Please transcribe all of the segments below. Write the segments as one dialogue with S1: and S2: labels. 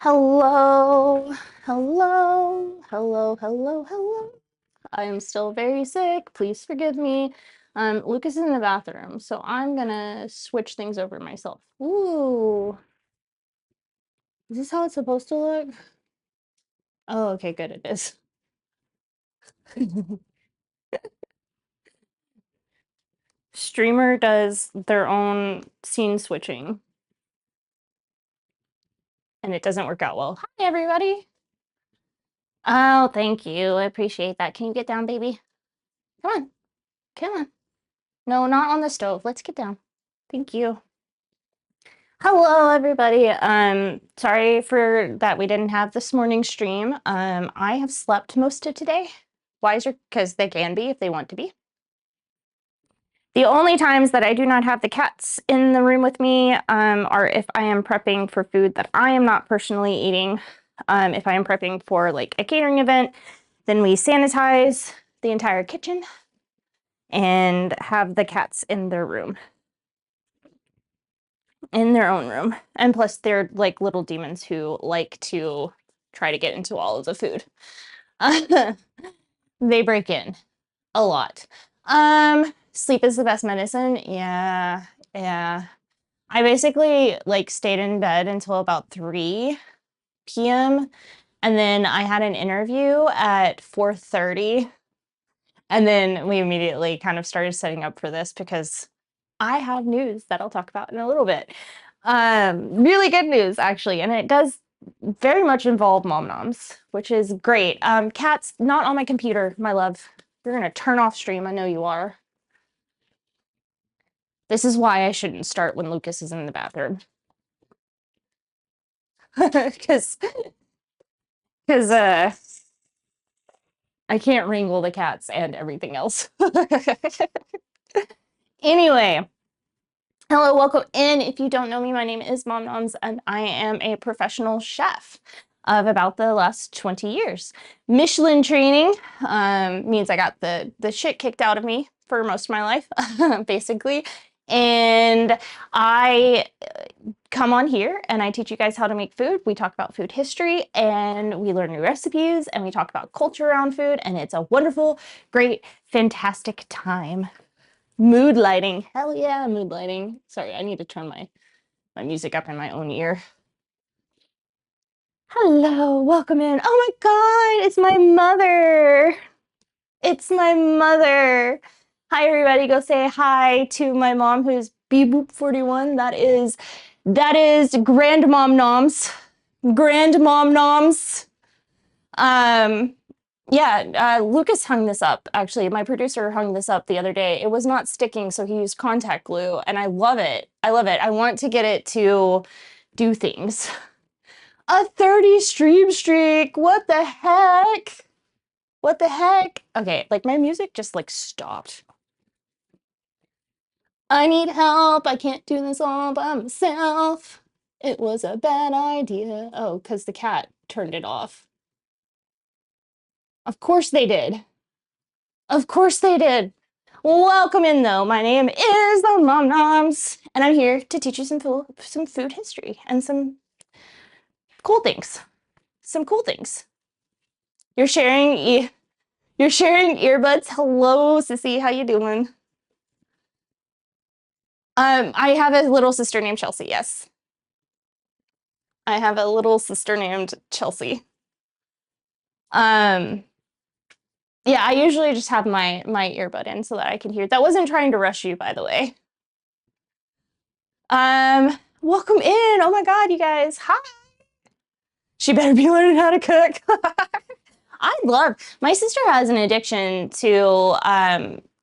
S1: Hello, hello, hello, hello, hello. I am still very sick. Please forgive me. Lucas is in the bathroom, so I'm gonna switch things over myself. Ooh, is this how it's supposed to look? Oh, okay, good, it is. Streamer does their own scene switching, and it doesn't work out well. Hi, everybody. Oh, thank you. I appreciate that. Can you get down, baby? Come on, come on. No, not on the stove. Let's get down. Thank you. Hello, everybody. Sorry for that we didn't have this morning stream. I have slept most of today. Wiser, because they can be if they want to be. The only times that I do not have the cats in the room with me are if I am prepping for food that I am not personally eating. If I am prepping for like a catering event, then we sanitize the entire kitchen and have the cats in their room. In their own room. And plus they're like little demons who like to try to get into all of the food. They break in a lot. Sleep is the best medicine. Yeah, yeah. I basically like stayed in bed until about 3 p.m. and then I had an interview at 4:30. And then we immediately kind of started setting up for this because I have news that I'll talk about in a little bit. Really good news, actually, and it does very much involve mom noms, which is great. Cats, not on my computer, my love. You're gonna turn off stream, I know you are. This is why I shouldn't start when Lucas is in the bathroom. Because I can't wrangle the cats and everything else. Anyway, hello, welcome in. If you don't know me, my name is Mom Noms, and I am a professional chef of about the last 20 years. Michelin training means I got the shit kicked out of me for most of my life, basically. And I come on here and I teach you guys how to make food. We talk about food history and we learn new recipes and we talk about culture around food, and it's a wonderful, great, fantastic time. Mood lighting. Hell yeah, mood lighting. Sorry, I need to turn my music up in my own ear. Hello, welcome in. Oh my God, it's my mother. It's my mother. Hi, everybody. Go say hi to my mom, who's Beep 41. That is Grandmom Noms. Grandmom Noms. Um, Yeah, Lucas hung this up, actually. My producer hung this up the other day. It was not sticking, so he used contact glue, and I love it. I love it. I want to get it to do things. A 30 stream streak! What the heck? What the heck? Okay, like my music just like stopped. I need help. I can't do this all by myself. It was a bad idea. Oh, because the cat turned it off. Of course they did. Of course they did. Welcome in, though. My name is the Mom Noms, and I'm here to teach you some food history and some cool things. Some cool things. You're sharing you're sharing earbuds. Hello, sissy. How you doing? I have a little sister named Chelsea. Yes, I have a little sister named Chelsea. Um, yeah, I usually just have my earbud in so that I can hear. That wasn't trying to rush you, by the way. Welcome in. Oh my God, you guys. Hi. She better be learning how to cook. My sister has an addiction to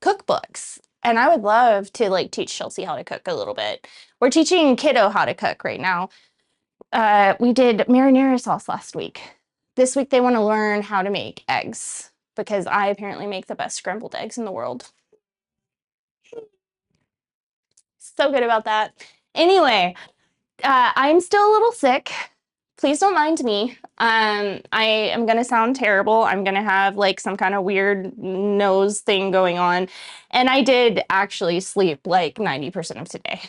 S1: cookbooks, and I would love to like teach Chelsea how to cook a little bit. We're teaching kiddo how to cook right now. We did marinara sauce last week. This week they want to learn how to make eggs because I apparently make the best scrambled eggs in the world. So good about that. Anyway, I'm still a little sick. Please don't mind me. I am gonna sound terrible. I'm gonna have like some kind of weird nose thing going on. And I did actually sleep like 90% of today.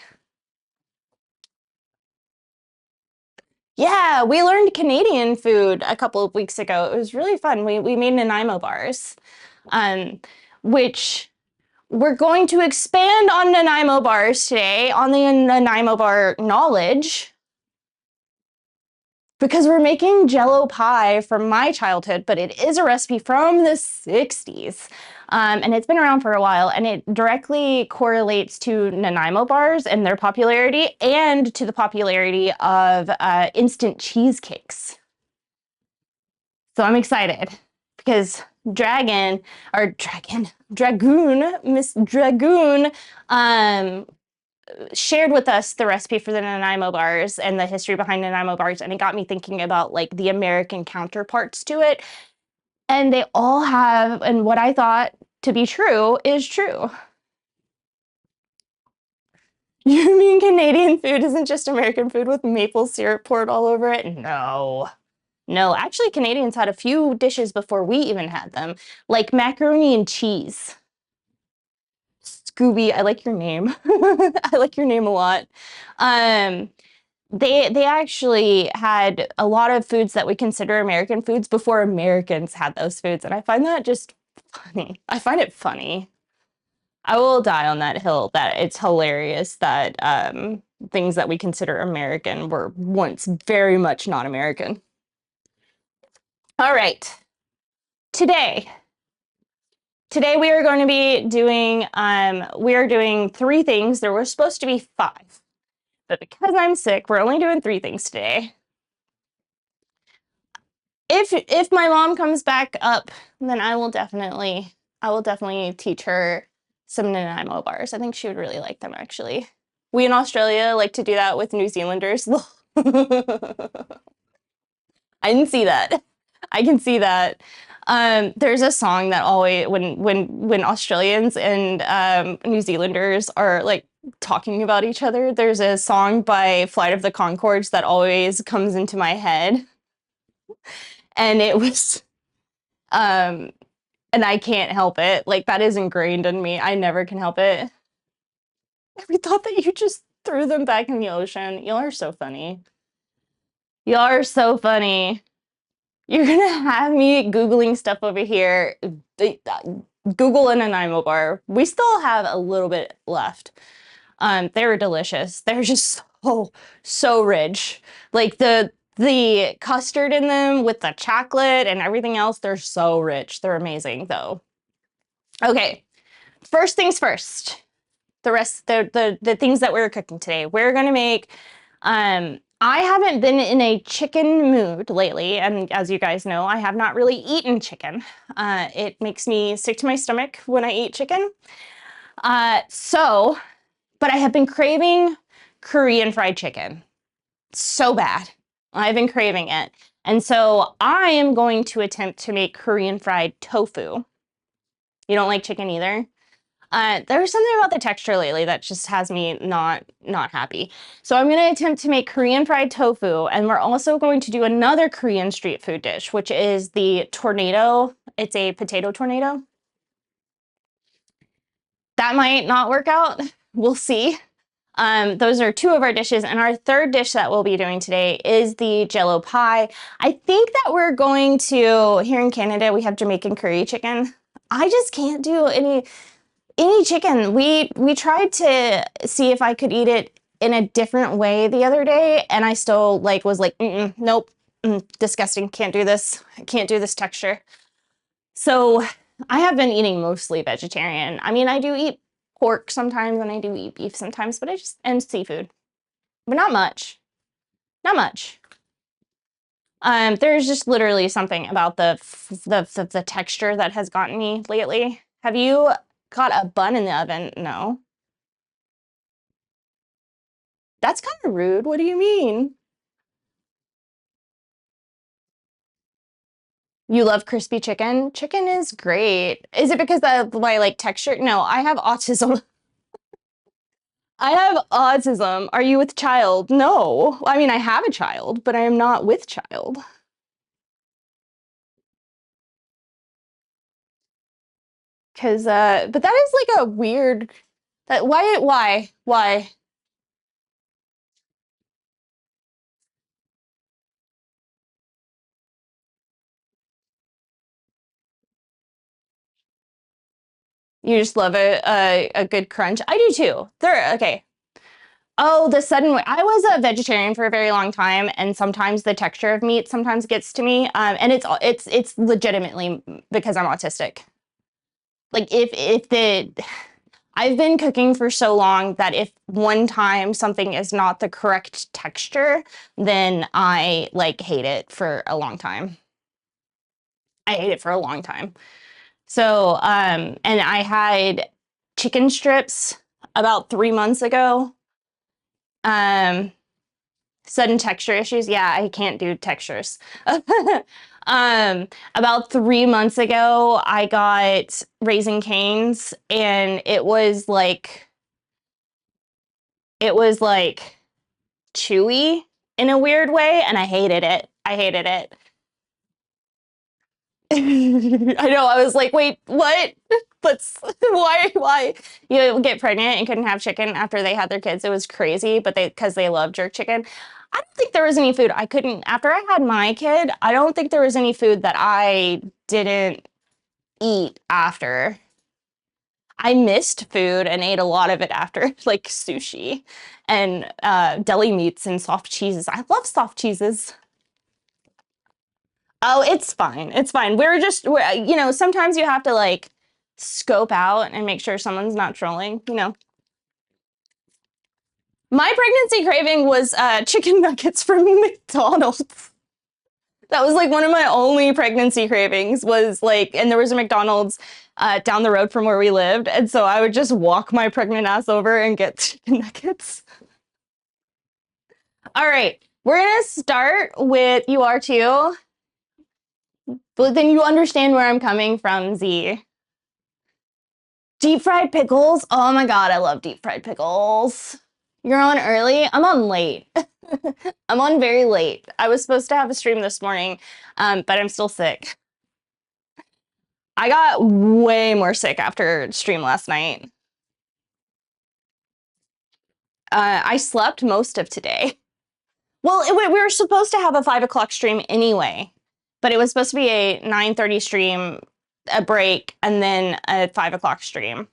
S1: Yeah, we learned Canadian food a couple of weeks ago. It was really fun. We made Nanaimo bars, um, which we're going to expand on Nanaimo bars today, on the Nanaimo bar knowledge, because we're making Jello pie from my childhood, but it is a recipe from the 60s. And it's been around for a while, and it directly correlates to Nanaimo bars and their popularity and to the popularity of instant cheesecakes. So I'm excited because Miss Dragoon, um, shared with us the recipe for the Nanaimo bars and the history behind Nanaimo bars, and it got me thinking about like the American counterparts to it. And they all have, and what I thought to be true is true. You mean Canadian food isn't just American food with maple syrup poured all over it? No. No, actually, Canadians had a few dishes before we even had them, like macaroni and cheese. Scooby, I like your name. I like your name a lot. Um, they actually had a lot of foods that we consider American foods before Americans had those foods, and I find that just funny. I find it funny. I will die on that hill that it's hilarious that things that we consider American were once very much not American. All right. Today, today we are going to be doing we are doing three things. There were supposed to be five, but because I'm sick, we're only doing three things today. If my mom comes back up, then I will definitely teach her some Nanaimo bars. I think she would really like them actually. We in Australia like to do that with New Zealanders. I didn't see that. I can see that. There's a song that always when Australians and New Zealanders are like talking about each other, there's a song by Flight of the Conchords that always comes into my head, and it was um, and I can't help it. Like that is ingrained in me. I never can help it. We thought that you just threw them back in the ocean. Y'all are so funny. Y'all are so funny. You're gonna have me Googling stuff over here. Google an Nanaimo bar. We still have a little bit left. They were delicious. They're just so rich. Like the custard in them with the chocolate and everything else, they're so rich. They're amazing though. Okay, first things first. The things that we're cooking today. We're gonna make I haven't been in a chicken mood lately, and as you guys know, I have not really eaten chicken. It makes me sick to my stomach when I eat chicken. But I have been craving Korean fried chicken so bad. I've been craving it. And so I am going to attempt to make Korean fried tofu. You don't like chicken either? There's something about the texture lately that just has me not happy. So I'm going to attempt to make Korean fried tofu, and we're also going to do another Korean street food dish, which is the tornado. It's a potato tornado. That might not work out. We'll see. Those are two of our dishes, and our third dish that we'll be doing today is the Jello pie. I think that we're going to, here in Canada, we have Jamaican curry chicken. I just can't do any chicken. We tried to see if I could eat it in a different way the other day, and I still like was like, nope, disgusting. Can't do this. I can't do this texture. So I have been eating mostly vegetarian. I mean, I do eat pork sometimes, and I do eat beef sometimes, but and seafood, but not much. Not much. There's just literally something about the texture that has gotten me lately. Have you got a bun in the oven? No. That's kind of rude. What do you mean? You love crispy chicken? Chicken is great. Is it because of my like texture? No, I have autism. I have autism. Are you with child? No. I mean, I have a child, but I am not with child. But that is like a weird, that, why? You just love a good crunch. I do too. They're okay. Oh, the sudden way. I was a vegetarian for a very long time, and sometimes the texture of meat sometimes gets to me. And it's legitimately because I'm autistic. Like if the I've been cooking for so long that if one time something is not the correct texture, then I like hate it for a long time. I hate it for a long time. So, and I had chicken strips about 3 months ago. Sudden texture issues. Yeah, I can't do textures. About 3 months ago, I got Raising Cane's, and it was like chewy in a weird way, and I hated it. I hated it. I know. I was like, wait, what? Let's why you get pregnant and couldn't have chicken after they had their kids. It was crazy, but because they love jerk chicken. I don't think there was any food I couldn't after I had my kid. I don't think there was any food that I didn't eat after. I missed food and ate a lot of it after, like sushi and deli meats and soft cheeses. I love soft cheeses. Oh, it's fine. It's fine. Sometimes you have to like scope out and make sure someone's not trolling. My pregnancy craving was chicken nuggets from McDonald's. That was like one of my only pregnancy cravings was like, and there was a McDonald's down the road from where we lived. And so I would just walk my pregnant ass over and get chicken nuggets. All right. We're going to start with you are too. But then you understand where I'm coming from, Z. Deep fried pickles. Oh my God, I love deep fried pickles. You're on early? I'm on late. I'm on very late. I was supposed to have a stream this morning, but I'm still sick. I got way more sick after stream last night. I slept most of today. Well, we were supposed to have a 5 o'clock stream anyway, but it was supposed to be a 9:30 stream, a break, and then a 5 o'clock stream.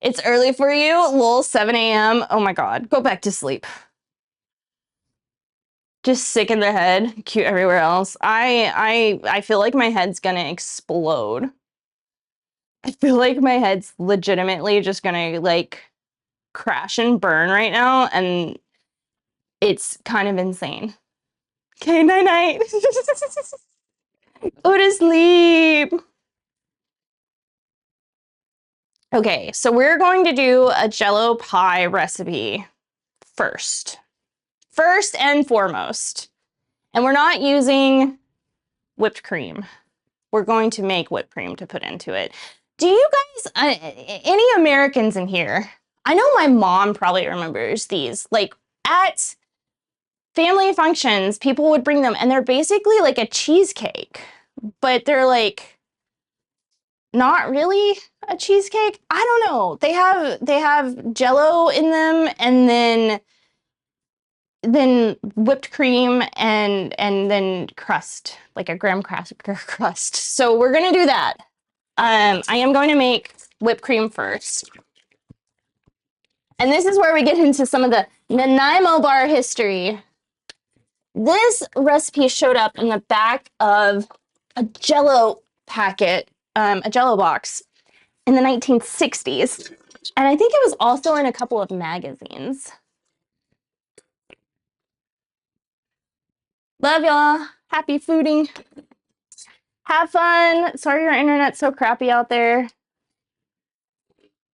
S1: It's early for you, lol, 7 a.m. Oh my God, go back to sleep. Just sick in the head, cute everywhere else. I feel like my head's gonna explode. I feel like my head's legitimately just gonna like crash and burn right now, and it's kind of insane. Okay, night night. Go to sleep. Okay, so we're going to do a Jello pie recipe first. First and foremost. And we're not using whipped cream. We're going to make whipped cream to put into it. Do you guys, any Americans in here? I know my mom probably remembers these. Like at family functions, people would bring them and they're basically like a cheesecake, but they're like not really a cheesecake. I don't know. They have Jello in them and then whipped cream and then crust, like a graham cracker crust. So we're gonna do that. I am going to make whipped cream first. And this is where we get into some of the Nanaimo bar history. This recipe showed up in the back of a Jello packet, a Jello box in the 1960s. And I think it was also in a couple of magazines. Love y'all. Happy fooding. Have fun. Sorry your internet's so crappy out there.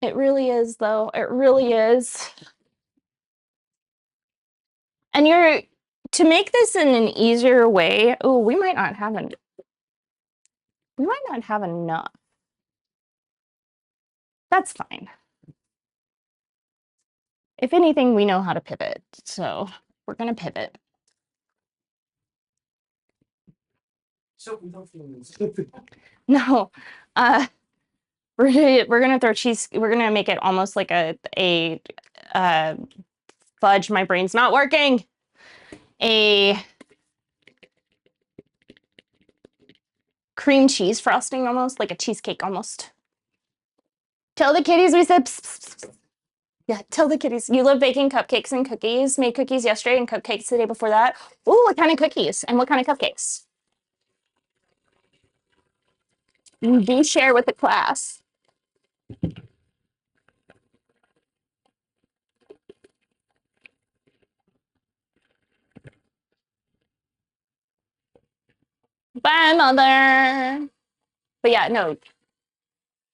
S1: It really is, though. It really is. And to make this in an easier way, oh, we might not have enough. That's fine. If anything, we know how to pivot, so we're gonna pivot. So we don't feel stupid. No, we're gonna throw cheese. We're gonna make it almost like a fudge. My brain's not working. A cream cheese frosting, almost like a cheesecake, almost. Tell the kitties we said pss, pss, pss. Yeah, tell the kitties. You love baking cupcakes and cookies. Made cookies yesterday and cupcakes the day before that. Ooh, what kind of cookies and what kind of cupcakes? You do share with the class. Bye, mother. But yeah, no.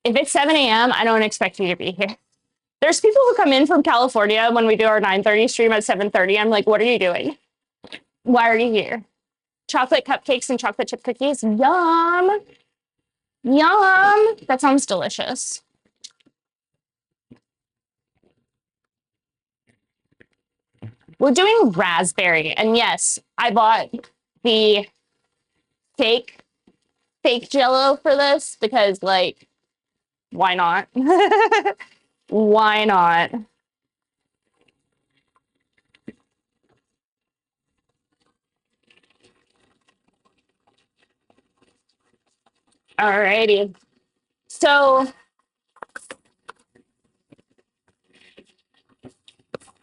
S1: If it's 7 a.m., I don't expect you to be here. There's people who come in from California when we do our 9:30 stream at 7:30. I'm like, what are you doing? Why are you here? Chocolate cupcakes and chocolate chip cookies. Yum. Yum. That sounds delicious. We're doing raspberry. And yes, I bought the fake Jello for this because, like, why not? Why not? Alrighty. So,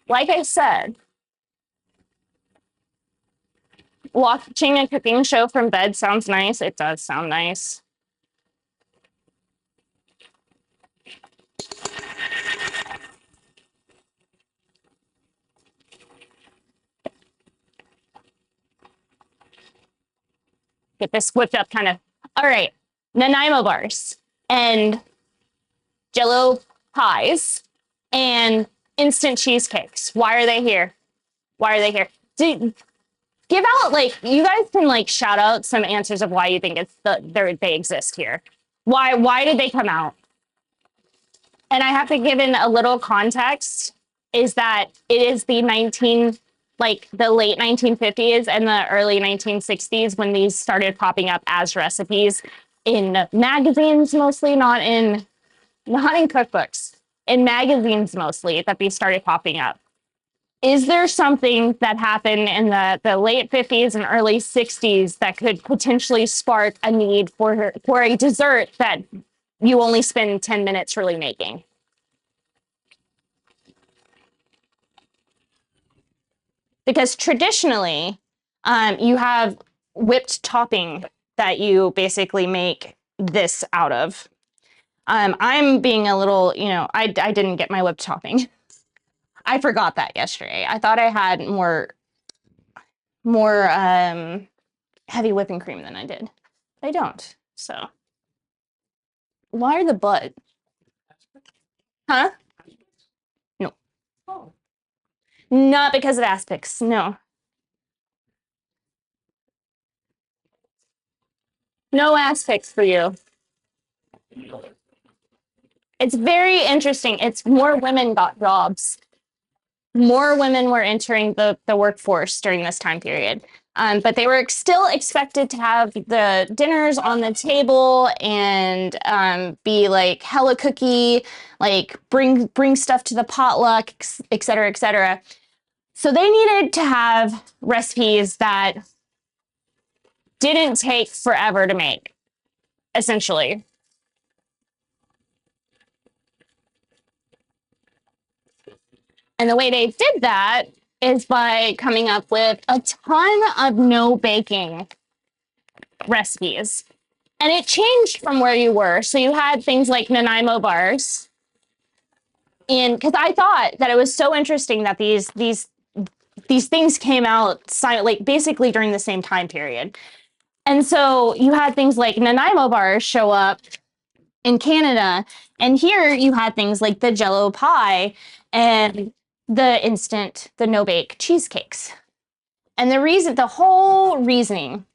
S1: like I said, watching a cooking show from bed sounds nice. It does sound nice. Get this whipped up kind of. All right. Nanaimo bars and Jello pies and instant cheesecakes. Why are they here? Why are they here? Give out, like, you guys can, like, shout out some answers of why you think they exist here. Why did they come out? And I have to give in a little context is that it is the late 1950s and the early 1960s when these started popping up as recipes in magazines, mostly not in cookbooks, in magazines mostly, that these started popping up. Is there something that happened in the late 50s and early 60s that could potentially spark a need for a dessert that you only spend 10 minutes really making? Because traditionally, you have whipped topping that you basically make this out of. I'm being a little, I didn't get my whipped topping. I forgot that yesterday. I thought I had more heavy whipping cream than I did. I don't. So why are the butt? Huh? No. Oh. Not because of aspics. No. No aspics for you. It's very interesting. It's more women got jobs. More women were entering the workforce during this time period. But they were still expected to have the dinners on the table and be like hella cookie, like bring stuff to the potluck, et cetera, et cetera. So they needed to have recipes that didn't take forever to make, essentially. And the way they did that is by coming up with a ton of no baking recipes. And it changed from where you were. So you had things like Nanaimo bars. And because I thought that it was so interesting that these things came out like basically during the same time period. And so you had things like Nanaimo bars show up in Canada. And here you had things like the Jello pie and the no-bake cheesecakes. And the whole reasoning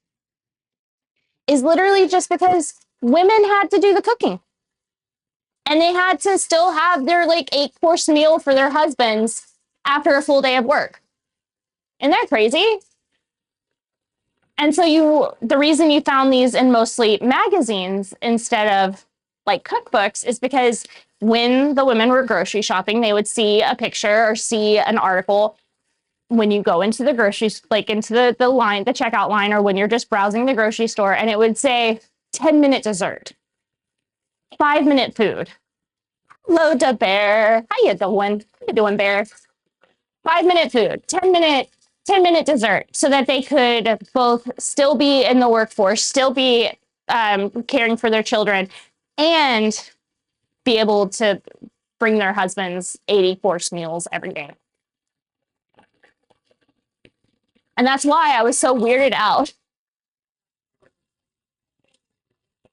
S1: is literally just because women had to do the cooking. And they had to still have their like 8-course meal for their husbands after a full day of work. Isn't that crazy? And so the reason you found these in mostly magazines instead of like cookbooks is because when the women were grocery shopping, they would see a picture or see an article when you go into the groceries, like into the line, the checkout line, or when you're just browsing the grocery store, and it would say 10-minute dessert, 5-minute food, Hello to Bear. How you doing? How you doing, Bear? 5 minute food, 10-minute dessert, so that they could both still be in the workforce, still be caring for their children, and be able to bring their husbands 80 course meals every day. And that's why I was so weirded out.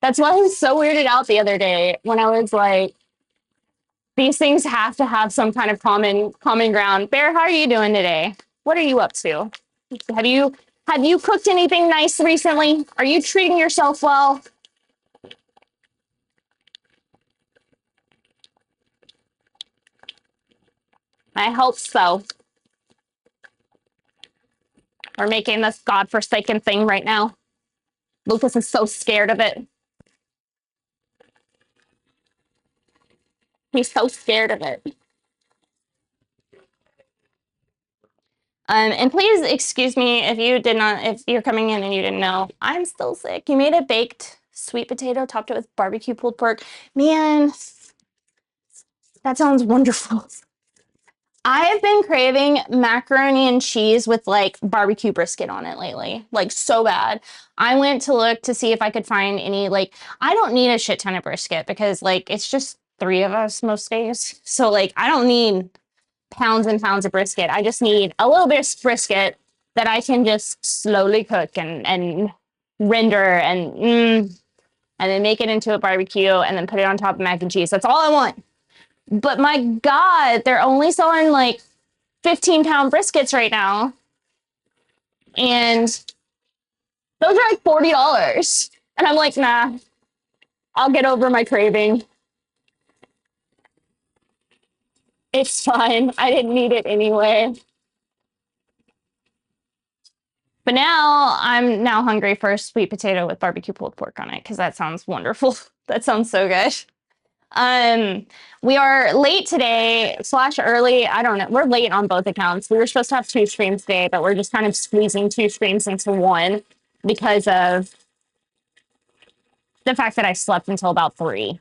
S1: That's why I was so weirded out the other day when I was like, these things have to have some kind of common ground. Bear, how are you doing today? What are you up to? Have you have you cooked anything nice recently? Are you treating yourself well? I hope so. We're making this godforsaken thing right now. Lucas is so scared of it. He's so scared of it. And please excuse me if you're coming in and you didn't know, I'm still sick. You made a baked sweet potato, topped it with barbecue pulled pork. Man, that sounds wonderful. I've been craving macaroni and cheese with like barbecue brisket on it lately, like so bad. I went to look to see if I could find any, like, I don't need a shit ton of brisket because like it's just three of us most days. So like I don't need pounds and pounds of brisket. I just need a little bit of brisket that I can just slowly cook and render and then make it into a barbecue and then put it on top of mac and cheese. That's all I want. But my God, they're only selling like 15-pound briskets right now. And those are like $40. And I'm like, nah, I'll get over my craving. It's fine. I didn't need it anyway. But now I'm now hungry for a sweet potato with barbecue pulled pork on it because that sounds wonderful. That sounds so good. Um, we are late today, slash early. I don't know. We're late on both accounts. We were supposed to have 2 streams today, but we're just kind of squeezing 2 streams into one because of the fact that I slept until about 3.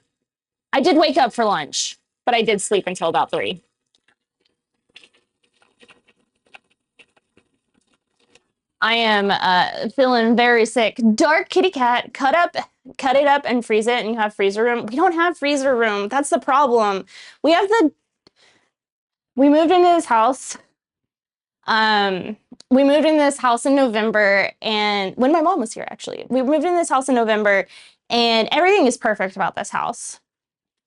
S1: I did wake up for lunch, but I did sleep until about 3. I am feeling very sick. Dark kitty cat, cut it up and freeze it, and you have freezer room. We don't have freezer room. That's the problem. We moved into this house. We moved in this house in November, and when my mom was here, actually, we moved in this house in November, and everything is perfect about this house.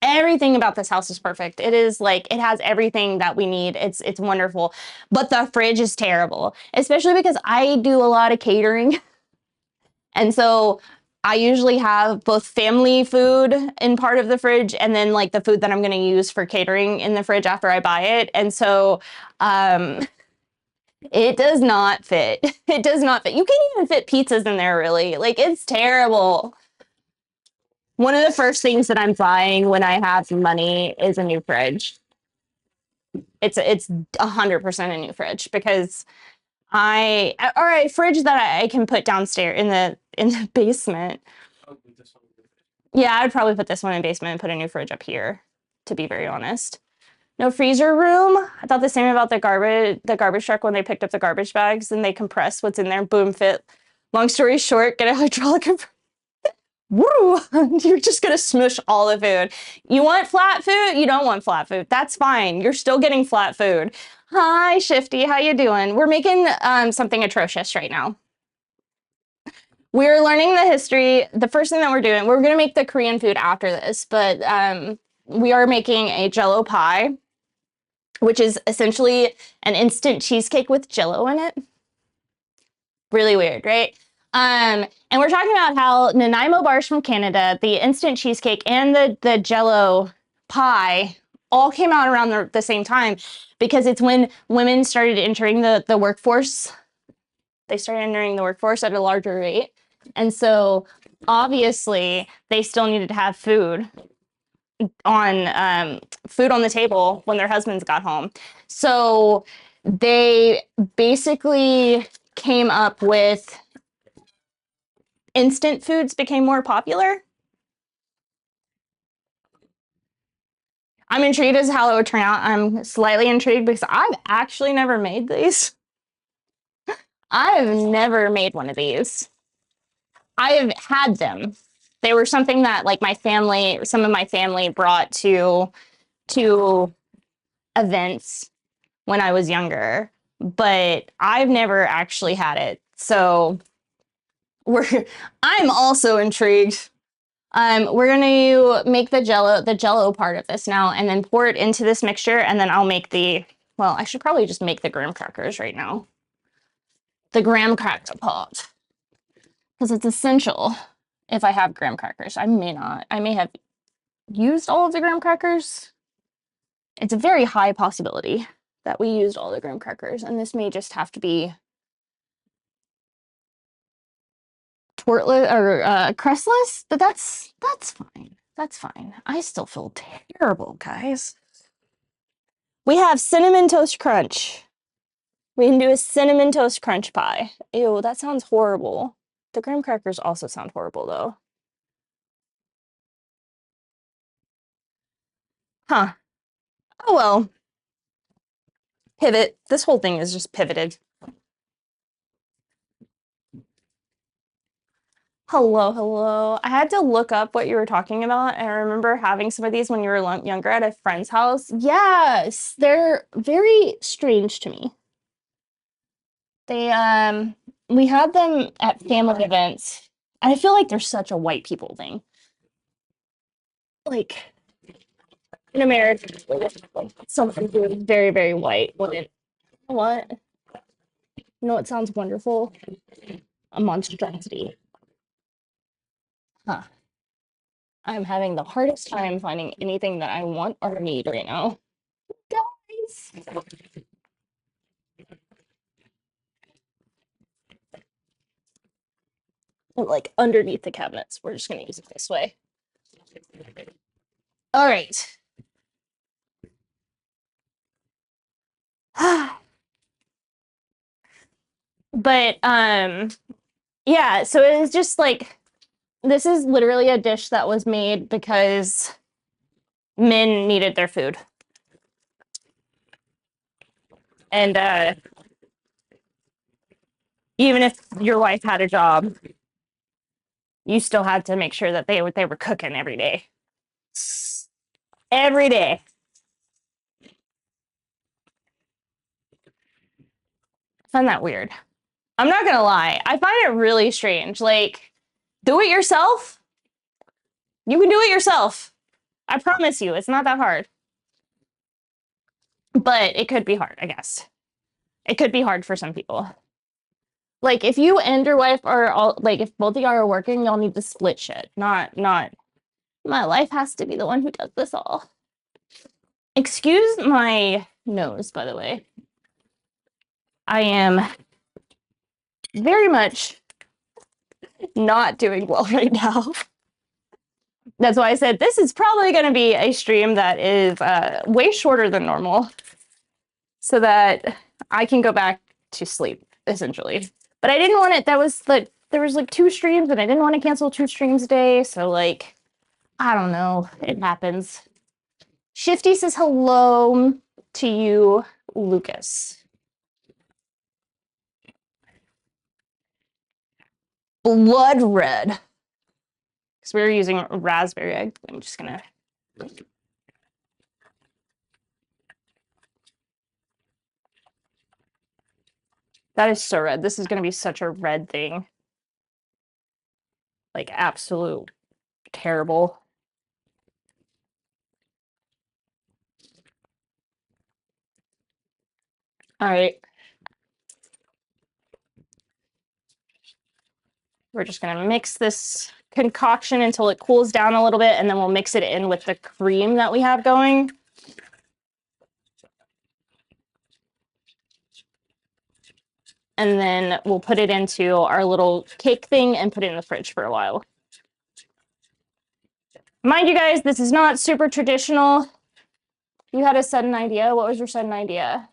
S1: Everything about this house is perfect. It is like, it has everything that we need. It's wonderful. But the fridge is terrible, especially because I do a lot of catering. And so I usually have both family food in part of the fridge and then like the food that I'm going to use for catering in the fridge after I buy it. And so it does not fit. It does not fit. You can't even fit pizzas in there, really. Like, it's terrible. One of the first things that I'm buying when I have money is a new fridge. It's 100% a new fridge because or a fridge that I can put downstairs in the basement. Yeah, I'd probably put this one in the basement and put a new fridge up here, to be very honest. No freezer room. I thought the same about the garbage truck when they picked up the garbage bags and they compress what's in there. Boom, fit. Long story short, get a hydraulic compressor. Woo! You're just gonna smush all the food. You want flat food? You don't want flat food. That's fine. You're still getting flat food. Hi, Shifty. How you doing? We're making something atrocious right now. We're learning the history. The first thing that we're doing, we're gonna make the Korean food after this, but we are making a Jello pie, which is essentially an instant cheesecake with Jello in it. Really weird, right? And we're talking about how Nanaimo bars from Canada, the instant cheesecake, and the Jello pie all came out around the same time because it's when women started entering the workforce. They started entering the workforce at a larger rate. And so obviously they still needed to have food on the table when their husbands got home. So they basically came up with instant foods became more popular. I'm intrigued as to how it would turn out. I'm slightly intrigued because I've actually never made these. I've never made one of these. I've had them. They were something that like some of my family brought to events when I was younger, but I've never actually had it. So I'm also intrigued. We're gonna make the jello part of this now, and then pour it into this mixture, and then I'll make well, I should probably just make the graham crackers right now. The graham cracker pot. Because it's essential if I have graham crackers. I may not. I may have used all of the graham crackers. It's a very high possibility that we used all the graham crackers, and this may just have to be tortless or crustless, but that's fine. That's fine. I still feel terrible, guys. We have cinnamon toast crunch. We can do a cinnamon toast crunch pie. Ew, that sounds horrible. The graham crackers also sound horrible, though. Huh. Oh well. Pivot. This whole thing is just pivoted. Hello, hello. I had to look up what you were talking about, and I remember having some of these when you were younger at a friend's house. Yes, they're very strange to me. They we had them at family events. And I feel like they're such a white people thing. Like in America, something very, very white wouldn't. What? You know, it sounds wonderful. A monstrosity. Huh. I'm having the hardest time finding anything that I want or need right now. Guys. Like underneath the cabinets. We're just gonna use it this way. All right. But yeah, so it was just like this is literally a dish that was made because men needed their food. And even if your wife had a job, you still had to make sure that they were cooking every day. Every day. I find that weird. I'm not gonna lie. I find it really strange. Like, do it yourself. You can do it yourself. I promise you, it's not that hard. But it could be hard, I guess. It could be hard for some people. Like, if you and your wife are all like, if both of y'all are working, y'all need to split shit. Not my life has to be the one who does this all. Excuse my nose, by the way. I am very much not doing well right now. That's why I said this is probably going to be a stream that is way shorter than normal so that I can go back to sleep, essentially. But I didn't want it, there was like 2 streams and I didn't want to cancel 2 streams a day. So like, I don't know, it happens. Shifty says hello to you, Lucas. Blood red. Because we were using raspberry egg. I'm just gonna. That is so red. This is gonna be such a red thing. Like absolute terrible. All right. We're just gonna mix this concoction until it cools down a little bit, and then we'll mix it in with the cream that we have going. And then we'll put it into our little cake thing and put it in the fridge for a while. Mind you guys, this is not super traditional. You had a sudden idea. What was your sudden idea?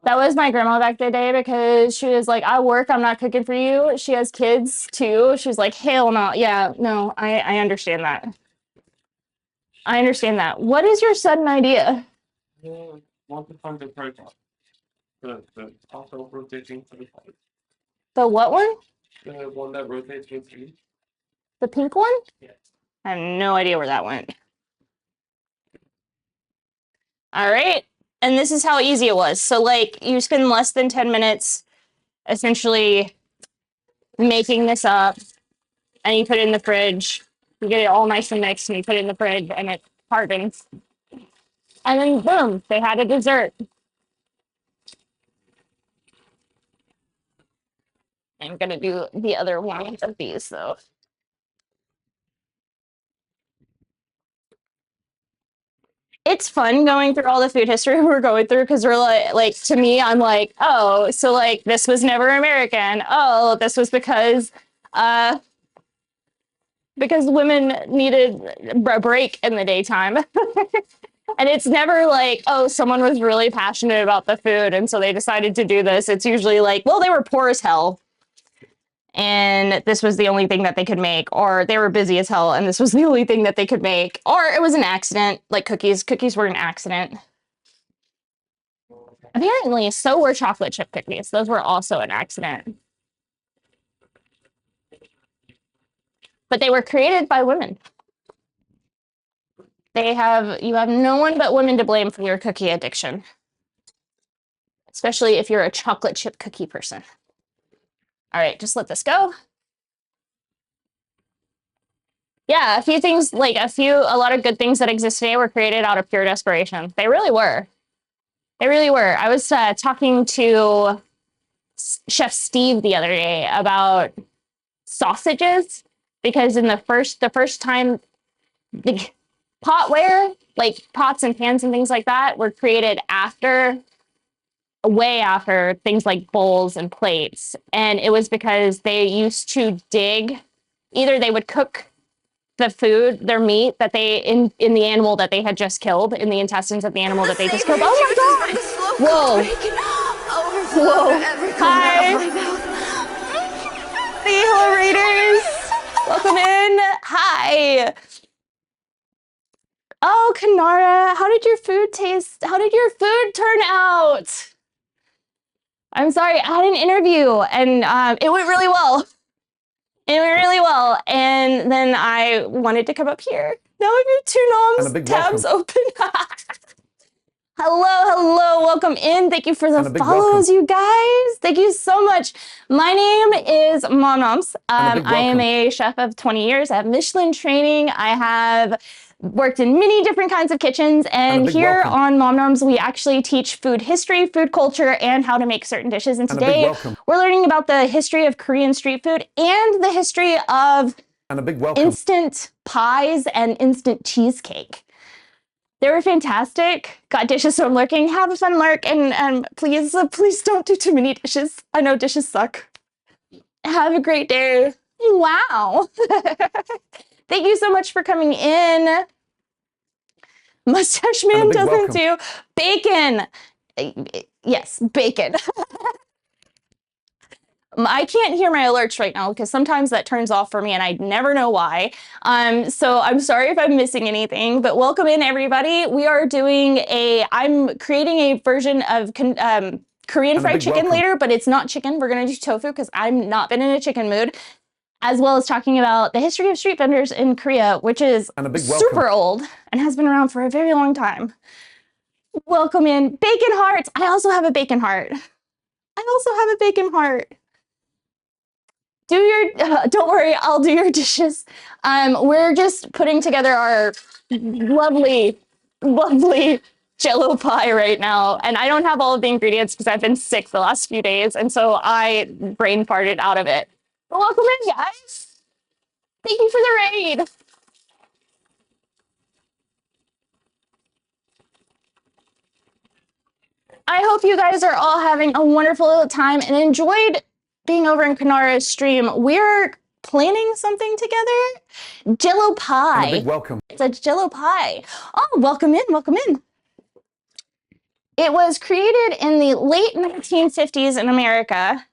S1: That was my grandma back the day because she was like, I work, I'm not cooking for you. She has kids too. She was like, hell no. Yeah, no, I understand that. I understand that. What is your sudden idea?
S2: Want to find the tripod. The also rotating tripod.
S1: The what one?
S2: The one that rotates with you.
S1: The pink one?
S2: Yes.
S1: I have no idea where that went. All right. And this is how easy it was. So, like, you spend less than 10 minutes essentially making this up, and you put it in the fridge. You get it all nice and mixed, and you put it in the fridge, and it hardens. And then, boom, they had a dessert. I'm going to do the other one of these, though. It's fun going through all the food history we're going through because we're like to me, I'm like, oh, so like this was never American. Oh, this was because women needed a break in the daytime. And it's never like, oh, someone was really passionate about the food and so they decided to do this. It's usually like, well, they were poor as hell and this was the only thing that they could make, or they were busy as hell and this was the only thing that they could make, or it was an accident, like cookies. Cookies were an accident. Apparently, so were chocolate chip cookies. Those were also an accident. But they were created by women. You have no one but women to blame for your cookie addiction. Especially if you're a chocolate chip cookie person. All right, just let this go. Yeah, a few things, like a lot of good things that exist today were created out of pure desperation. They really were. They really were. I was talking to Chef Steve the other day about sausages because in the first time the potware, like pots and pans and things like that, were created way after things like bowls and plates. And it was because they used to dig, either they would cook the food, their meat that they in the animal that they had just killed, in the intestines of the animal that they just killed. Oh my god! Whoa! Whoa! Hi! Hey, hello, Raiders! Welcome in. Hi. Oh, Kanara, how did your food taste? How did your food turn out? I'm sorry, I had an interview and it went really well. It went really well. And then I wanted to come up here. Now I have two noms tabs open. Hello, welcome in. Thank you for the follows, you guys. Thank you so much. My name is Mom Noms. I am a chef of 20 years. I have Michelin training. I have worked in many different kinds of kitchens. And here on Mom Noms, we actually teach food history, food culture, and how to make certain dishes. And today we're learning about the history of Korean street food and the history of instant pies and instant cheesecake. They were fantastic. Got dishes from lurking. Have a fun lurk, and please don't do too many dishes. I know dishes suck. Have a great day. Wow. Thank you so much for coming in. Mustache Man doesn't do bacon. Yes, bacon. I can't hear my alerts right now because sometimes that turns off for me and I never know why. So I'm sorry if I'm missing anything, but welcome in everybody. We are I'm creating a version of Korean fried chicken later, but it's not chicken. We're gonna do tofu because I've not been in a chicken mood, as well as talking about the history of street vendors in Korea, which is super old and has been around for a very long time. Welcome in. Bacon hearts. I also have a bacon heart. Don't worry, I'll do your dishes. We're just putting together our lovely Jello pie right now. And I don't have all of the ingredients because I've been sick the last few days. And so I brain farted out of it. But welcome in, guys. Thank you for the raid. I hope you guys are all having a wonderful time and enjoyed being over in Kanara's stream. We're planning something together. Jello pie.
S3: And a big welcome.
S1: It's a Jello pie. Oh, welcome in. It was created in the late 1950s in America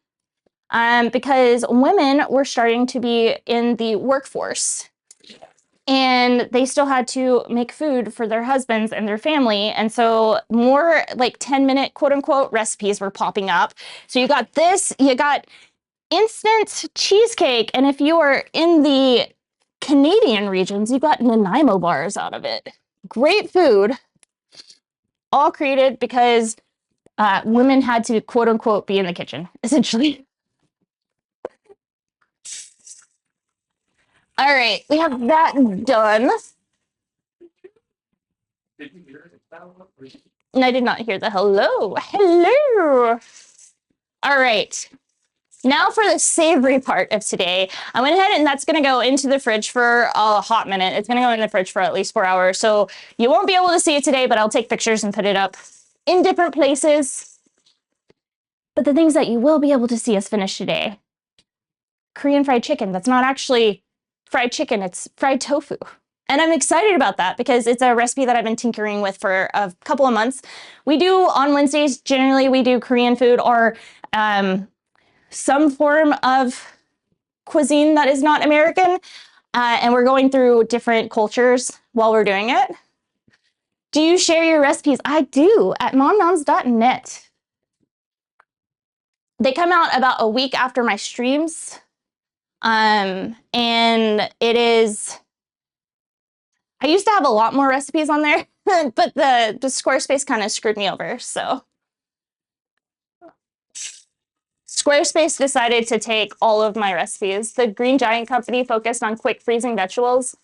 S1: because women were starting to be in the workforce. and they still had to make food for their husbands and their family. And so more like 10-minute quote unquote recipes were popping up. So you got this, you got instant cheesecake. And if you are in the Canadian regions, you got Nanaimo bars out of it. Great food, all created because women had to quote unquote be in the kitchen, essentially. All right, we have that done.
S2: Did you hear it?
S1: And I did not hear the hello. Hello. All right. Now for the savory part of today. I went ahead and that's going to go into the fridge for a hot minute. It's going to go in the fridge for at least 4 hours. So you won't be able to see it today, but I'll take pictures and put it up in different places. But the things that you will be able to see us finish today. Korean fried chicken. That's not actually fried chicken. It's fried tofu. And I'm excited about that because it's a recipe that I've been tinkering with for a couple of months. We do on Wednesdays, generally we do Korean food or some form of cuisine that is not American. And we're going through different cultures while we're doing it. Do you share your recipes? I do at momnoms.net. They come out about a week after my streams. And it is, I used to have a lot more recipes on there, but the Squarespace kind of screwed me over. So Squarespace decided to take all of my recipes. The Green Giant company focused on quick freezing vegetables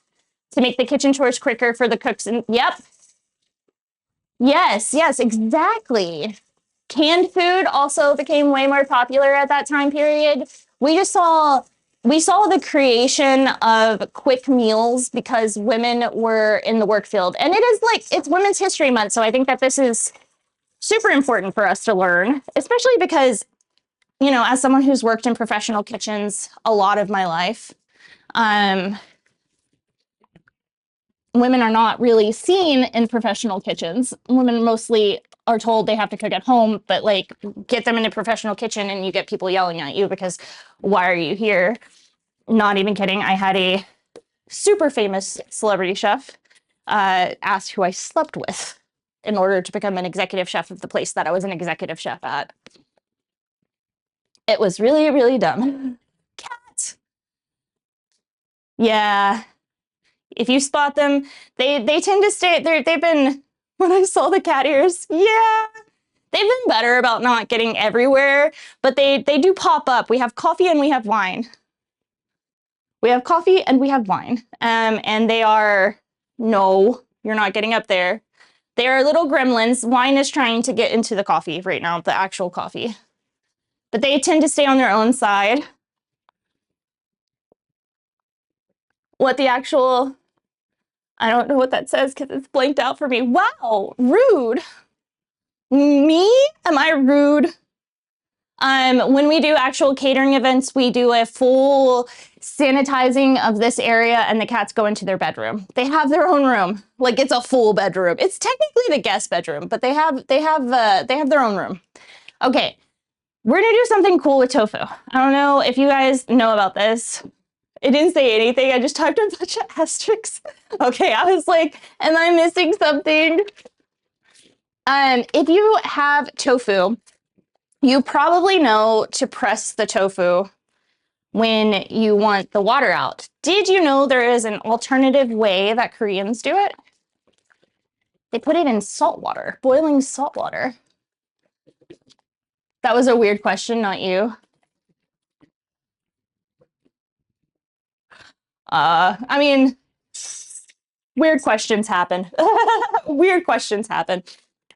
S1: to make the kitchen chores quicker for the cooks. And yep. Yes, exactly. Canned food also became way more popular at that time period. We saw the creation of quick meals because women were in the work field. And it's Women's History Month. So I think that this is super important for us to learn, especially because, you know, as someone who's worked in professional kitchens a lot of my life, women are not really seen in professional kitchens. Women mostly are told they have to cook at home, but like get them in a professional kitchen and you get people yelling at you because why are you here? Not even kidding. I had a super famous celebrity chef ask who I slept with in order to become an executive chef of the place that I was an executive chef at. It was really, really dumb. Cats. Yeah. If you spot them, they tend to stay there. They've been, when I saw the cat ears, yeah, they've been better about not getting everywhere, but they do pop up. We have coffee and we have wine. We have coffee and we have wine. And they are, no, you're not getting up there. They are little gremlins. Wine is trying to get into the coffee right now, the actual coffee. But they tend to stay on their own side. What the actual, I don't know what that says because it's blanked out for me. Wow, rude. Me? Am I rude? When we do actual catering events, we do a full sanitizing of this area and the cats go into their bedroom. They have their own room. Like it's a full bedroom. It's technically the guest bedroom, but they have their own room. Okay. We're gonna do something cool with tofu. I don't know if you guys know about this. It didn't say anything. I just typed a bunch of asterisks. Okay, I was like, am I missing something? If you have tofu, you probably know to press the tofu when you want the water out. Did you know there is an alternative way that Koreans do it? They put it in salt water, boiling salt water. That was a weird question, not you. I mean, weird questions happen. Weird questions happen.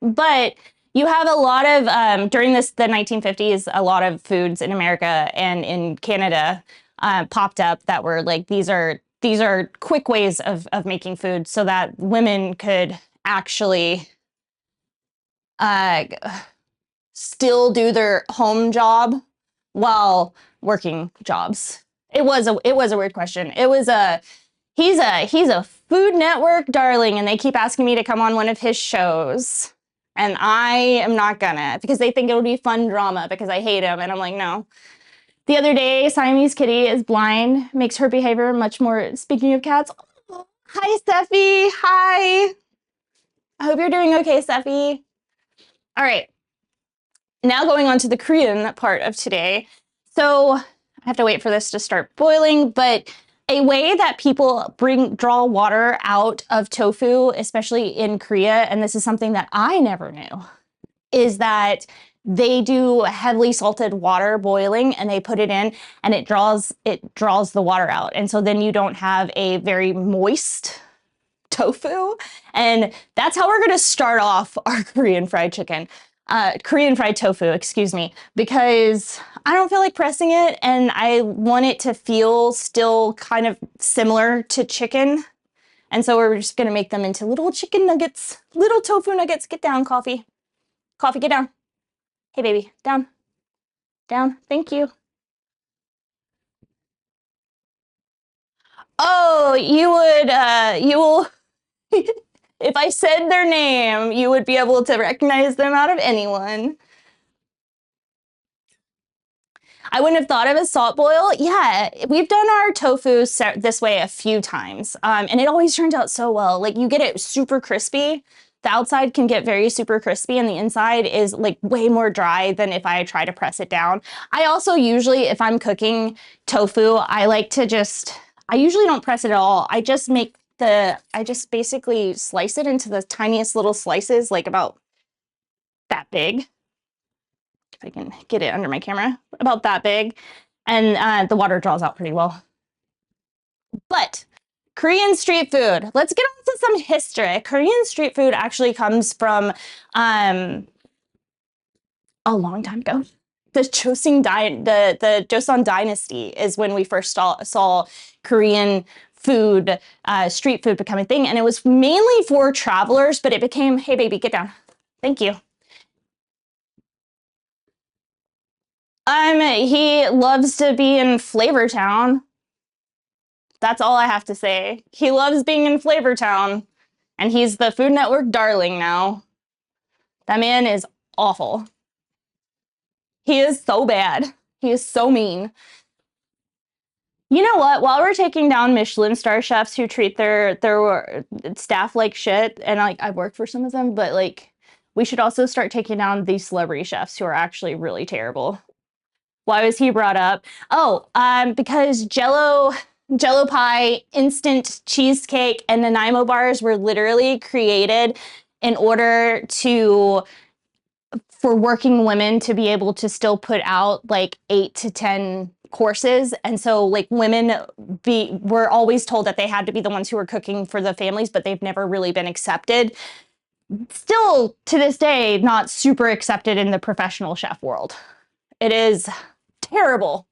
S1: But you have a lot of, during the 1950s, a lot of foods in America and in Canada popped up that were like, these are quick ways of making food so that women could actually still do their home job while working jobs. It was a weird question. It was he's a Food Network darling and they keep asking me to come on one of his shows. And I am not gonna because they think it'll be fun drama because I hate him and I'm like, no. The other day, Siamese Kitty is blind, makes her behavior much more, speaking of cats, Hi, Steffi. Hi. I hope you're doing okay, Steffi. All right. Now going on to the Korean part of today. So I have to wait for this to start boiling, but a way that people draw water out of tofu, especially in Korea, and this is something that I never knew, is that they do heavily salted water boiling and they put it in and it draws the water out. And so then you don't have a very moist tofu. And that's how we're gonna start off our Korean fried tofu, excuse me, because I don't feel like pressing it and I want it to feel still kind of similar to chicken. And so we're just gonna make them into little chicken nuggets, little tofu nuggets. Get down, Coffee. Coffee, get down. Hey, baby, down. Down. Thank you. Oh, you will, if I said their name, you would be able to recognize them out of anyone. I wouldn't have thought of a salt boil. Yeah, we've done our tofu this way a few times, and it always turns out so well. Like you get it super crispy. The outside can get very super crispy, and the inside is like way more dry than if I try to press it down. I also usually, if I'm cooking tofu, I usually don't press it at all. I just basically slice it into the tiniest little slices, like about that big. If I can get it under my camera, about that big. And the water draws out pretty well. But Korean street food. Let's get on to some history. Korean street food actually comes from a long time ago. The Joseon Dynasty is when we first saw Korean food, street food become a thing. And it was mainly for travelers, but it became, hey baby, get down. Thank you. He loves to be in Flavortown. That's all I have to say. He loves being in Flavortown, and he's the Food Network darling now. That man is awful. He is so bad. He is so mean. You know what? While we're taking down Michelin star chefs who treat their staff like shit, and like I've worked for some of them, but like we should also start taking down these celebrity chefs who are actually really terrible. Why was he brought up? Oh, because Jello pie, instant cheesecake, and Nanaimo bars were literally created in order for working women to be able to still put out like 8 to 10 courses. And so like women were always told that they had to be the ones who were cooking for the families, but they've never really been accepted. Still to this day, not super accepted in the professional chef world. It is terrible.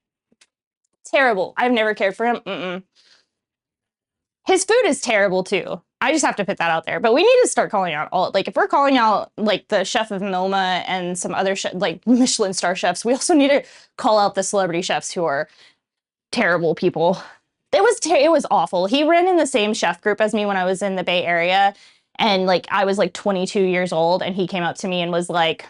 S1: Terrible. I've never cared for him. His food is terrible too. I just have to put that out there. But we need to start calling out if we're calling out like the chef of Noma and some other like Michelin star chefs, we also need to call out the celebrity chefs who are terrible people. It was awful. He ran in the same chef group as me when I was in the Bay Area, and like I was like 22 years old, and he came up to me and was like,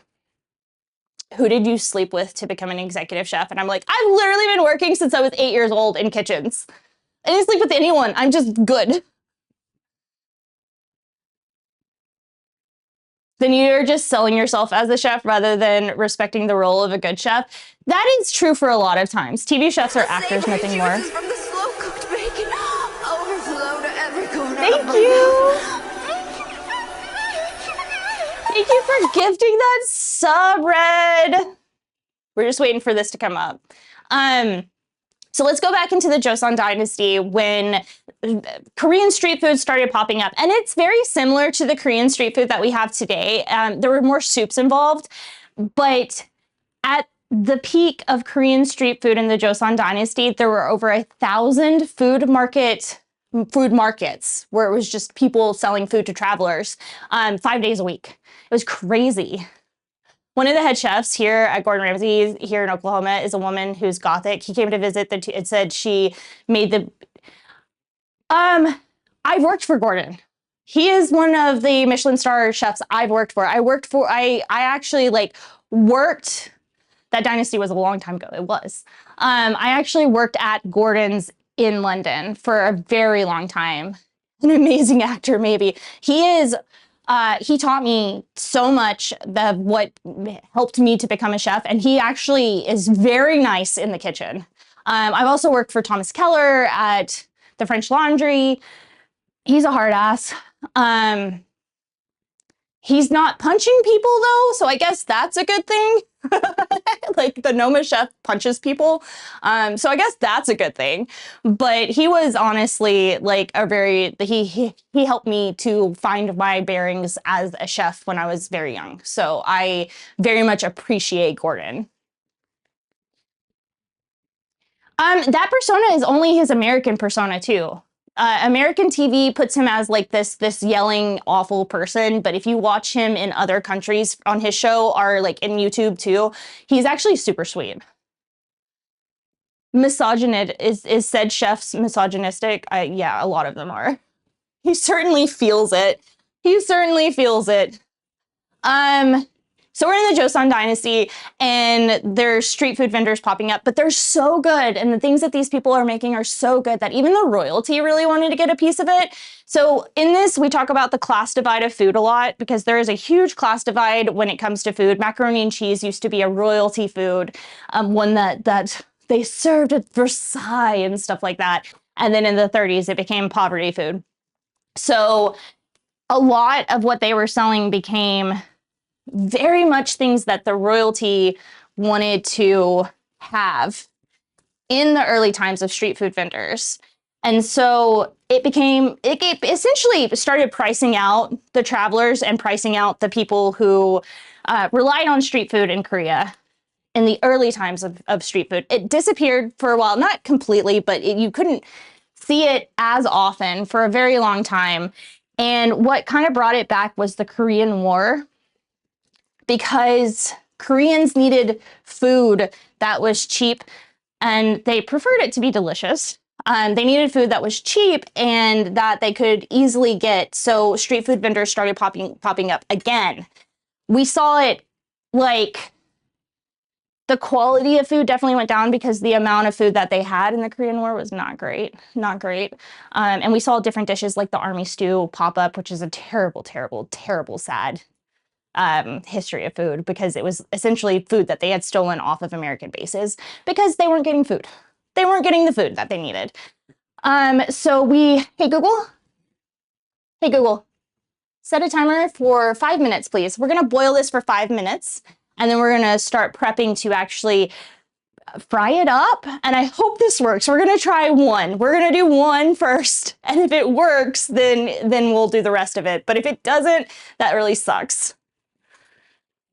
S1: who did you sleep with to become an executive chef? And I'm like, I've literally been working since I was 8 years old in kitchens. I didn't sleep with anyone. I'm just good. Then you're just selling yourself as a chef rather than respecting the role of a good chef. That is true for a lot of times. TV chefs are actors, nothing more.
S3: From the slow-cooked bacon overflow to every corner
S1: Thank you. Thank you for gifting that sub, Red. We're just waiting for this to come up. So let's go back into the Joseon Dynasty when Korean street food started popping up. And it's very similar to the Korean street food that we have today. There were more soups involved, but at the peak of Korean street food in the Joseon Dynasty, there were over 1,000 food markets where it was just people selling food to travelers 5 days a week. It was crazy. One of the head chefs here at Gordon Ramsay's here in Oklahoma is a woman who's Gothic. He came to visit. It said she made the. I've worked for Gordon. He is one of the Michelin star chefs I've worked for. I actually like worked. That dynasty was a long time ago. It was. I actually worked at Gordon's in London for a very long time. an amazing actor, maybe. He is, he taught me so much of what helped me to become a chef, and he actually is very nice in the kitchen. I've also worked for Thomas Keller at the French Laundry. He's a hard ass. He's not punching people though, so I guess that's a good thing. Like the Noma chef punches people. So I guess that's a good thing. But he was honestly like he helped me to find my bearings as a chef when I was very young. So I very much appreciate Gordon. That persona is only his American persona too. American TV puts him as like this yelling awful person, but if you watch him in other countries on his show or like in YouTube too, he's actually super sweet. Misogynist is said chefs misogynistic? Yeah, a lot of them are. He certainly feels it. He certainly feels it. So we're in the Joseon dynasty and there's street food vendors popping up, but they're so good. And the things that these people are making are so good that even the royalty really wanted to get a piece of it. So in this, we talk about the class divide of food a lot because there is a huge class divide when it comes to food. Macaroni and cheese used to be a royalty food, one that they served at Versailles and stuff like that. And then in the 30s, it became poverty food. So a lot of what they were selling became very much things that the royalty wanted to have in the early times of street food vendors. And so it essentially started pricing out the travelers and pricing out the people who relied on street food in Korea in the early times of street food. It disappeared for a while, not completely, but you couldn't see it as often for a very long time. And what kind of brought it back was the Korean War, because Koreans needed food that was cheap and they preferred it to be delicious. They needed food that was cheap and that they could easily get. So street food vendors started popping up again. We saw it, like, the quality of food definitely went down because the amount of food that they had in the Korean War was not great, not great. And we saw different dishes like the army stew pop up, which is a terrible, terrible, terrible, sad history of food, because it was essentially food that they had stolen off of American bases because they weren't getting food. They weren't getting the food that they needed. Hey Google, set a timer for 5 minutes, please. We're gonna boil this for 5 minutes and then we're gonna start prepping to actually fry it up. And I hope this works. We're gonna try one. We're gonna do one first. And if it works, then we'll do the rest of it. But if it doesn't, that really sucks.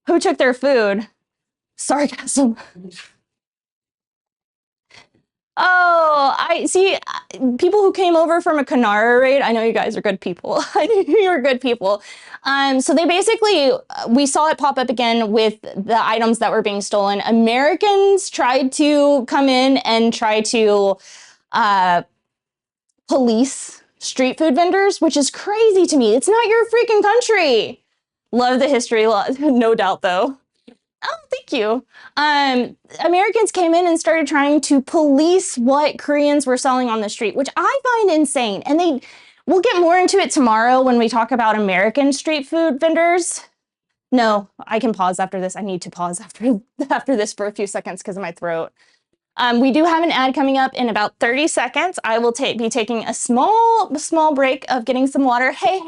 S1: Who took their food? Sarcasm. Oh, I see. People who came over from a Kanara raid, I know you guys are good people. I knew you were good people. So they basically, we saw it pop up again with the items that were being stolen. Americans tried to come in and try to police street food vendors, which is crazy to me. It's not your freaking country. Love the history, no doubt though. Oh, thank you. Americans came in and started trying to police what Koreans were selling on the street, which I find insane. And we'll get more into it tomorrow when we talk about American street food vendors. No, I can pause after this. I need to pause after this for a few seconds because of my throat. We do have an ad coming up in about 30 seconds. I will be taking a small break of getting some water. Hey,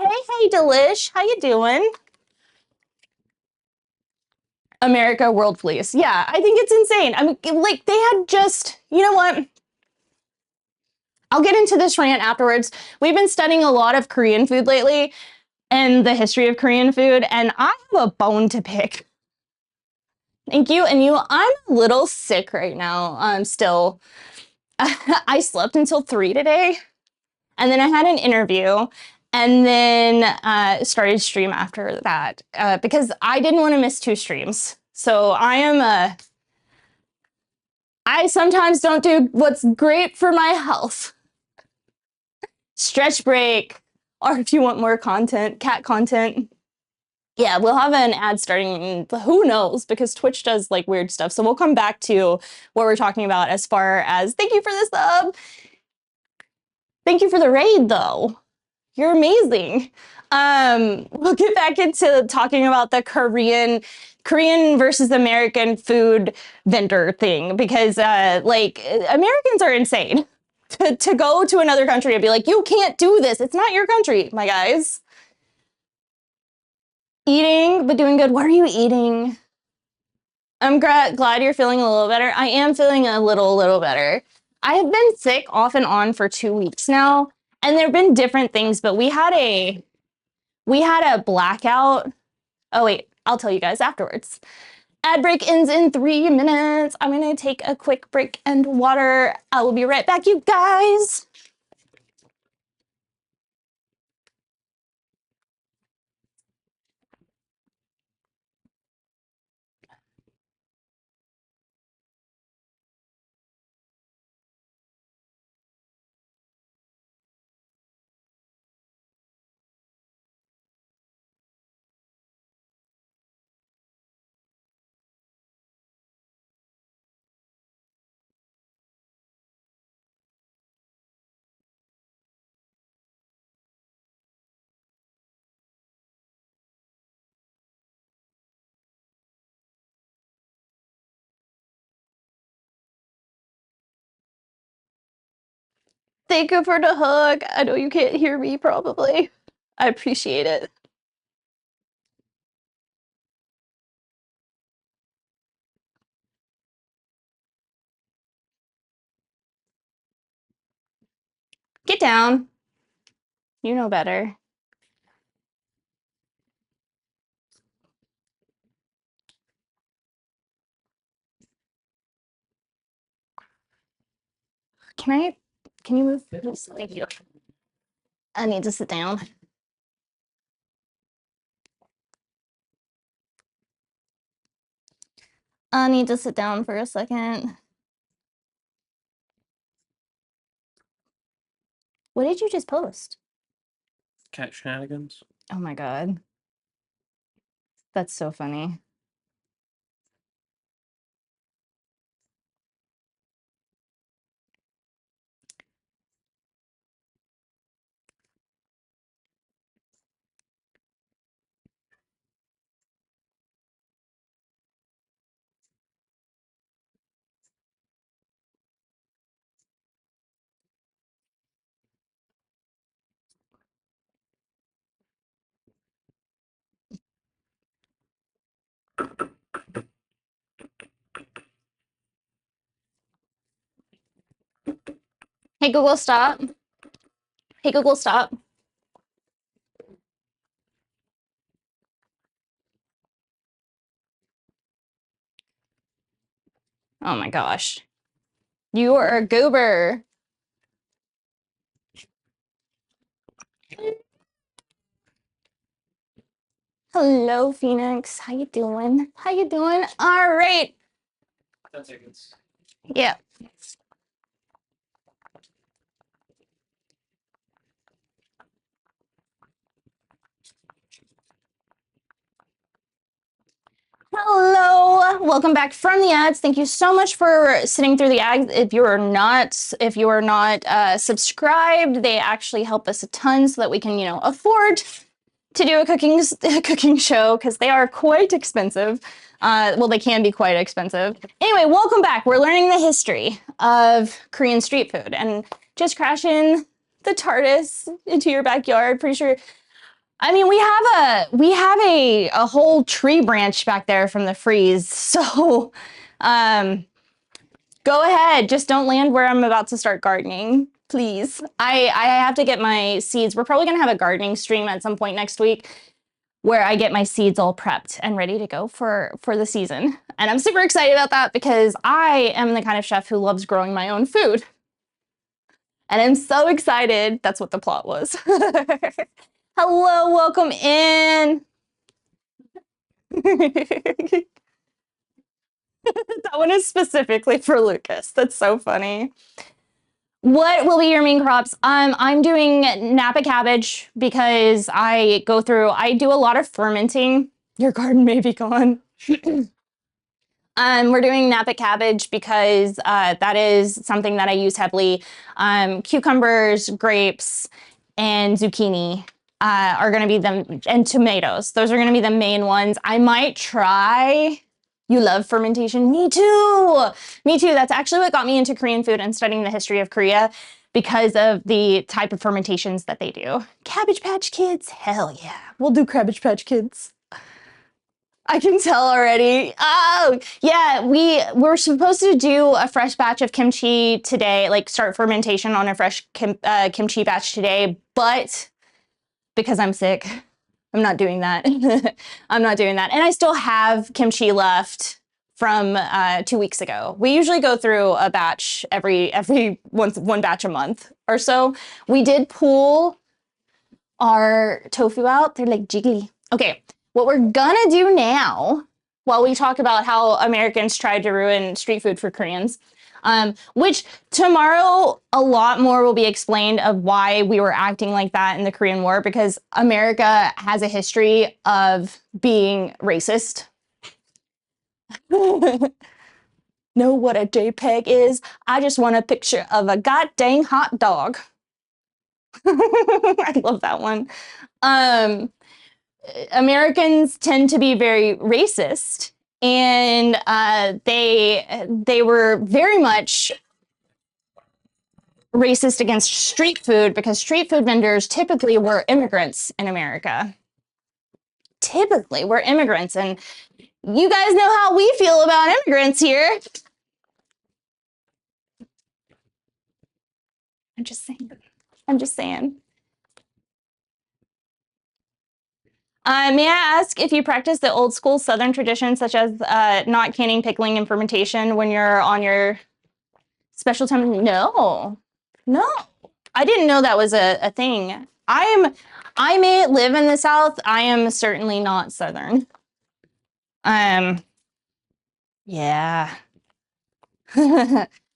S1: Delish, how you doing? America World Fleece. Yeah, I think it's insane. I mean, like, they had just, you know what? I'll get into this rant afterwards. We've been studying a lot of Korean food lately and the history of Korean food, and I have a bone to pick. Thank you. And I'm a little sick right now. Still. I slept until 3 today, and then I had an interview, and then started stream after that because I didn't want to miss 2 streams. So I sometimes don't do what's great for my health. Stretch break, or if you want more content, cat content. Yeah, we'll have an ad starting, who knows, because Twitch does like weird stuff. So we'll come back to what we're talking about as far as, thank you for the sub. Thank you for the raid though. You're amazing. We'll get back into talking about the Korean versus American food vendor thing because like Americans are insane. To go to another country and be like, you can't do this. It's not your country, my guys. Eating, but doing good. What are you eating? I'm glad you're feeling a little better. I am feeling a little better. I have been sick off and on for 2 weeks now, and there have been different things, but we had a blackout. Oh wait, I'll tell you guys afterwards. Ad break ends in 3 minutes. I'm gonna take a quick break and water. I will be right back, you guys. Thank you for the hug. I know you can't hear me probably. I appreciate it. Get down. You know better. Can you move, please? Thank you. I need to sit down. I need to sit down for a second. What did you just post?
S2: Cat shenanigans.
S1: Oh my God. That's so funny. Hey Google, stop. Hey Google, stop. Oh my gosh. You are a goober. Hello, Phoenix. How you doing? How you doing? All right.
S2: 10 seconds.
S1: Yeah. Hello, welcome back from the ads. Thank you so much for sitting through the ads. If you are not subscribed, they actually help us a ton so that we can, afford to do a cooking show because they are quite expensive. Well, they can be quite expensive. Anyway, welcome back. We're learning the history of Korean street food and just crashing the TARDIS into your backyard. Pretty sure. I mean, we have a whole tree branch back there from the freeze. So, go ahead. Just don't land where I'm about to start gardening, please. I have to get my seeds. We're probably gonna have a gardening stream at some point next week where I get my seeds all prepped and ready to go for the season. And I'm super excited about that because I am the kind of chef who loves growing my own food. And I'm so excited. That's what the plot was. Hello, welcome in. That one is specifically for Lucas. That's so funny. What will be your main crops? I'm doing Napa cabbage because I do a lot of fermenting. Your garden may be gone. We're doing Napa cabbage because that is something that I use heavily. Cucumbers, grapes, and zucchini are going to be them, and tomatoes. Those are going to be the main ones. I might try. You love fermentation? Me too. Me too. That's actually what got me into Korean food and studying the history of Korea, because of the type of fermentations that they do. Cabbage Patch Kids? Hell yeah. We'll do Cabbage Patch Kids. I can tell already. Oh, yeah, we're supposed to do a fresh batch of kimchi today, like start fermentation on a fresh kimchi batch today, but because I'm sick, I'm not doing that. I'm not doing that. And I still have kimchi left from 2 weeks ago. We usually go through a batch one batch a month or so. We did pull our tofu out. They're like jiggly. Okay, what we're gonna do now, while we talk about how Americans tried to ruin street food for Koreans, which tomorrow a lot more will be explained of why we were acting like that in the Korean War, because America has a history of being racist. Know what a JPEG is? I just want a picture of a goddamn hot dog. I love that one. Americans tend to be very racist, and they were very much racist against street food, because street food vendors typically were immigrants in America. Typically, we're immigrants, and you guys know how we feel about immigrants here. I'm just saying. I'm just saying. May I ask if you practice the old school Southern traditions, such as not canning, pickling, and fermentation when you're on your special time? No, no. I didn't know that was a thing. I may live in the South. I am certainly not Southern. Yeah.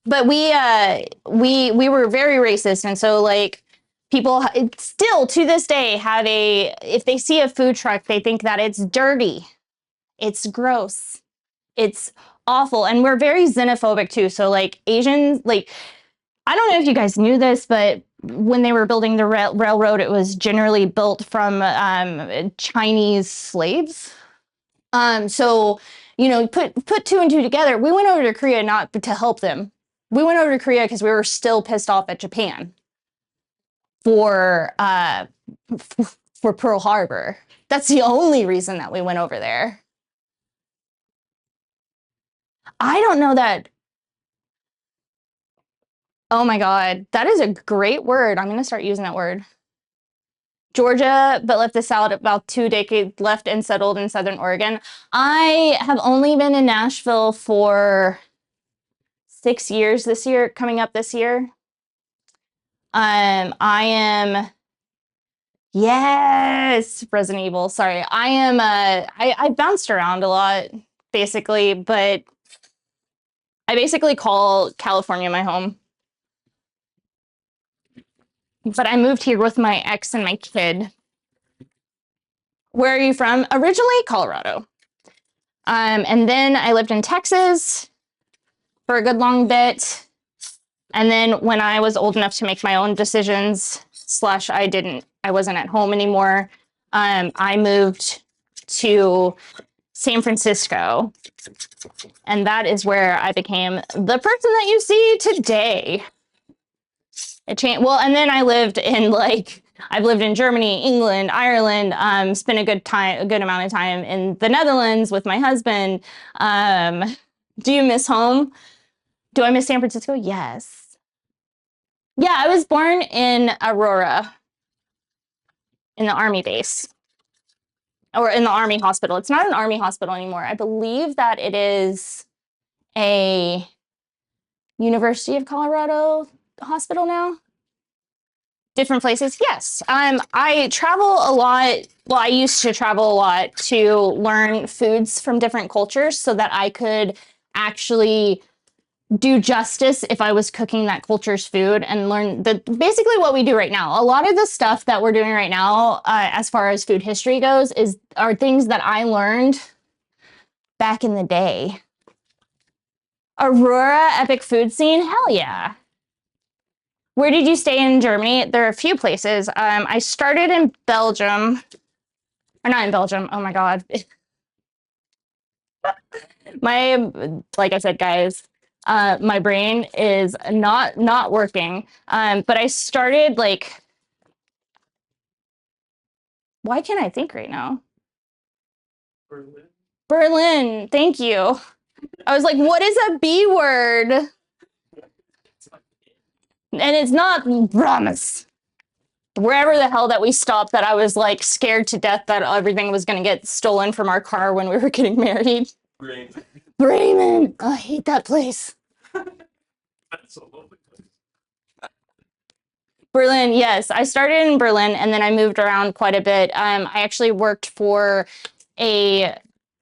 S1: But we were very racist, and so like people still to this day have if they see a food truck, they think that it's dirty, it's gross, it's awful, and we're very xenophobic too. So like Asians, like I don't know if you guys knew this, but when they were building the railroad, it was generally built from Chinese slaves. So you know, put 2 and 2 together. We went over to Korea not to help them. We went over to Korea because we were still pissed off at Japan for Pearl Harbor. That's the only reason that we went over there. I don't know that. Oh my God, that is a great word. I'm gonna start using that word. Georgia, but left the South about 2 decades, left and settled in Southern Oregon. I have only been in Nashville for 6 years this year, coming up this year. I am, yes, Resident Evil. Sorry, I am. I bounced around a lot, basically, but I basically call California my home. But I moved here with my ex and my kid. Where are you from? Originally, Colorado. And then I lived in Texas for a good long bit. And then when I was old enough to make my own decisions, I wasn't at home anymore, I moved to San Francisco. And that is where I became the person that you see today. It changed. Well, and then I've lived in Germany, England, Ireland, spent a good amount of time in the Netherlands with my husband. Do you miss home? Do I miss San Francisco? Yes. Yeah, I was born in Aurora, in the Army base, or in the Army hospital. It's not an Army hospital anymore. I believe that it is a University of Colorado hospital now. Different places, yes. I travel a lot. Well, I used to travel a lot to learn foods from different cultures so that I could actually do justice if I was cooking that culture's food, and learn basically what we do right now. A lot of the stuff that we're doing right now, as far as food history goes, are things that I learned back in the day. Aurora epic food scene, hell yeah. Where did you stay in Germany? There are a few places. I started in Belgium, or not in Belgium. Oh my God. Like I said, guys, my brain is not working. But I started like, why can't I think right now?
S2: Berlin.
S1: Berlin. Thank you. I was like, what is a B word? And it's not Brahmas. Wherever the hell that we stopped, that I was like scared to death that everything was going to get stolen from our car when we were getting married.
S2: Bremen.
S1: Bremen. Oh, I hate that place.
S2: That's a lovely place.
S1: Berlin, yes. I started in Berlin and then I moved around quite a bit. I actually worked for a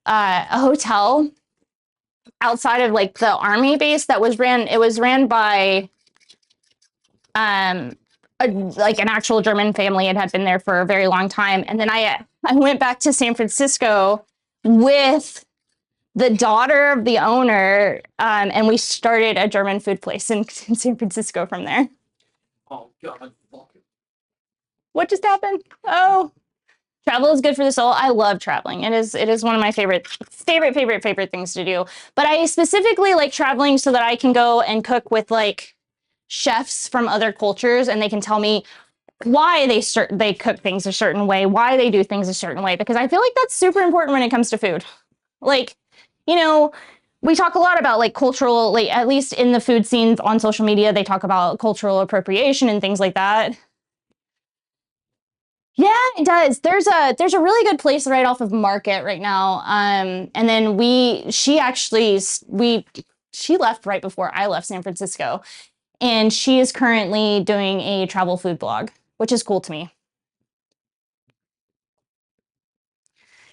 S1: hotel outside of like the army base that was ran by like an actual German family. It had been there for a very long time. And then I went back to San Francisco with the daughter of the owner, and we started a German food place in San Francisco from there.
S2: Oh God, fuck it.
S1: What just happened? Oh, travel is good for the soul. I love traveling. It is one of my favorite things to do. But I specifically like traveling so that I can go and cook with like chefs from other cultures, and they can tell me why they cook things a certain way, why they do things a certain way, because I feel like that's super important when it comes to food. Like, you know, we talk a lot about like cultural, like at least in the food scenes on social media, they talk about cultural appropriation and things like that. Yeah, it does. There's a really good place right off of Market right now. And then she left right before I left San Francisco, and she is currently doing a travel food blog, which is cool to me.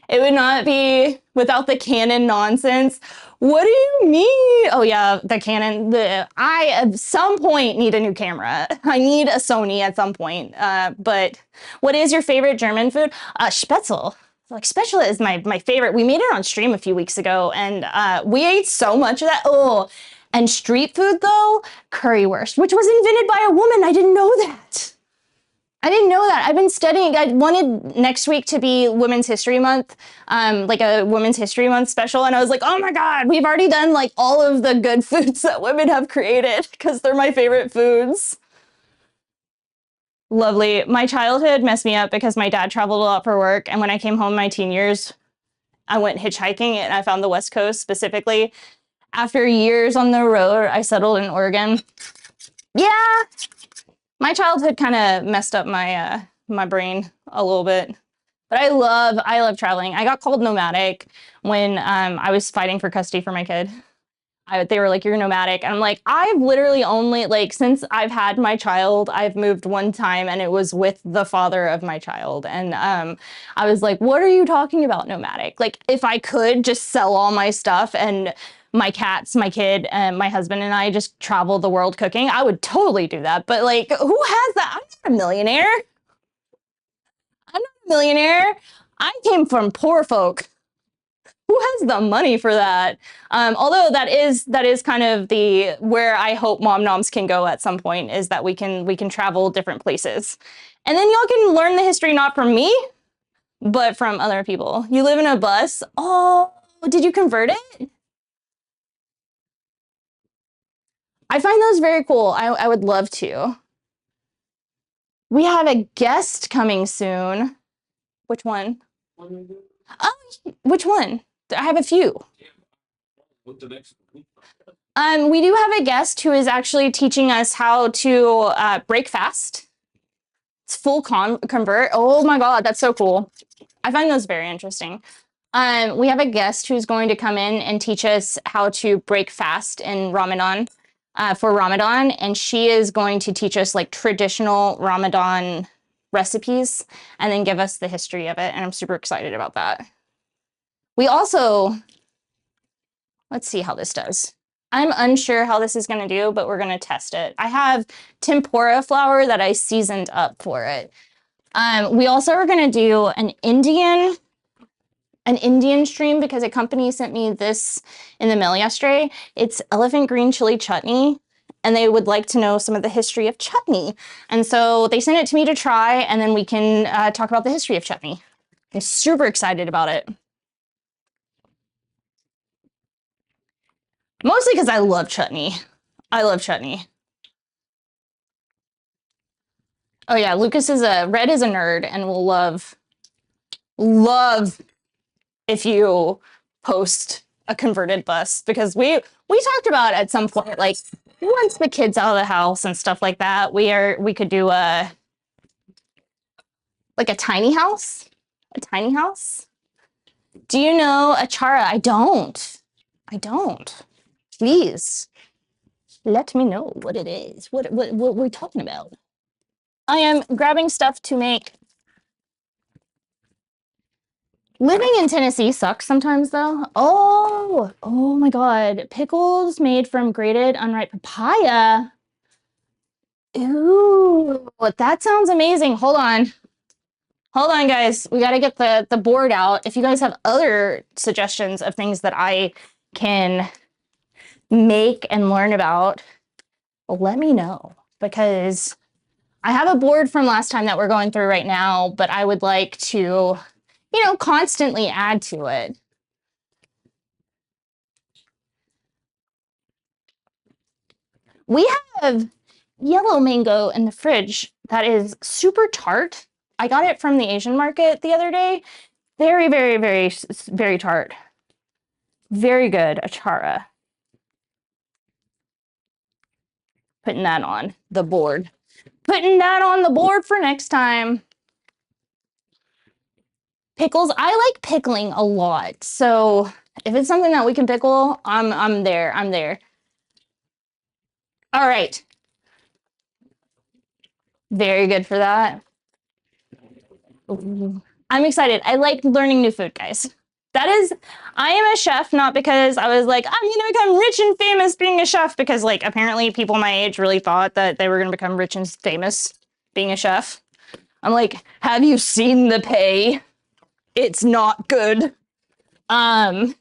S1: It would not be without the Canon nonsense. What do you mean? Oh yeah, the Canon. I at some point need a new camera. I need a Sony at some point. But what is your favorite German food? Spätzle. Like Spätzle is my favorite. We made it on stream a few weeks ago, and we ate so much of that. Oh, and street food though, currywurst, which was invented by a woman. I didn't know that. I didn't know that. I've been studying. I wanted next week to be Women's History Month, like a Women's History Month special. And I was like, oh my God, we've already done like all of the good foods that women have created because they're my favorite foods. Lovely. My childhood messed me up because my dad traveled a lot for work. And when I came home my teen years, I went hitchhiking and I found the West Coast specifically. After years on the road, I settled in Oregon. Yeah. My childhood kind of messed up my brain a little bit, but I love traveling. I got called nomadic when I was fighting for custody for my kid. They were like, "You're nomadic," and I'm like, "I've literally only like since I've had my child, I've moved one time, and it was with the father of my child." And I was like, "What are you talking about, nomadic? Like, if I could just sell all my stuff and." My cats, my kid, and my husband and I just travel the world cooking, I would totally do that. But like, who has that? I'm not a millionaire. I'm not a millionaire. I came from poor folk. Who has the money for that? Although that is kind of the where I hope mom noms can go at some point, is that we can travel different places. And then y'all can learn the history not from me, but from other people. You live in a bus. Oh, did you convert it? I find those very cool. I would love to. We have a guest coming soon. Which one? Oh, which one? I have a few.
S2: What's the next week?
S1: We do have a guest who is actually teaching us how to break fast. It's full convert. Oh my God, that's so cool. I find those very interesting. We have a guest who's going to come in and teach us how to break fast in Ramadan. For Ramadan, and she is going to teach us like traditional Ramadan recipes and then give us the history of it, and I'm super excited about that. We also, let's see how this does. I'm unsure how this is going to do, but we're going to test it. I have tempura flour that I seasoned up for it. We also are going to do an Indian stream because a company sent me this in the mail yesterday. It's elephant green chili chutney. and they would like to know some of the history of chutney. And so they sent it to me to try, and then we can talk about the history of chutney. I'm super excited about it. Mostly because I love chutney. I love chutney. Oh yeah, Lucas is Red is a nerd and will love if you post a converted bus, because we talked about at some point, like once the kids out of the house and stuff like that, we could do a like a tiny house. A tiny house. Do you know achara? I don't. Please let me know what it is. What we're talking about. I am grabbing stuff to make. Living in Tennessee sucks sometimes, though. Oh my God. Pickles made from grated unripe papaya. Ooh, that sounds amazing. Hold on, guys. We got to get the board out. If you guys have other suggestions of things that I can make and learn about, let me know, because I have a board from last time that we're going through right now, but I would like to, constantly add to it. We have yellow mango in the fridge that is super tart. I got it from the Asian market the other day. Very, very, very, very tart. Very good achara. Putting that on the board. Putting that on the board for next time. Pickles. I like pickling a lot. So if it's something that we can pickle, I'm there. I'm there. All right. Very good for that. Ooh. I'm excited. I like learning new food, guys. I am a chef, not because I was like, I'm gonna become rich and famous being a chef, because like apparently people my age really thought that they were gonna become rich and famous being a chef. I'm like, have you seen the pay? It's not good. I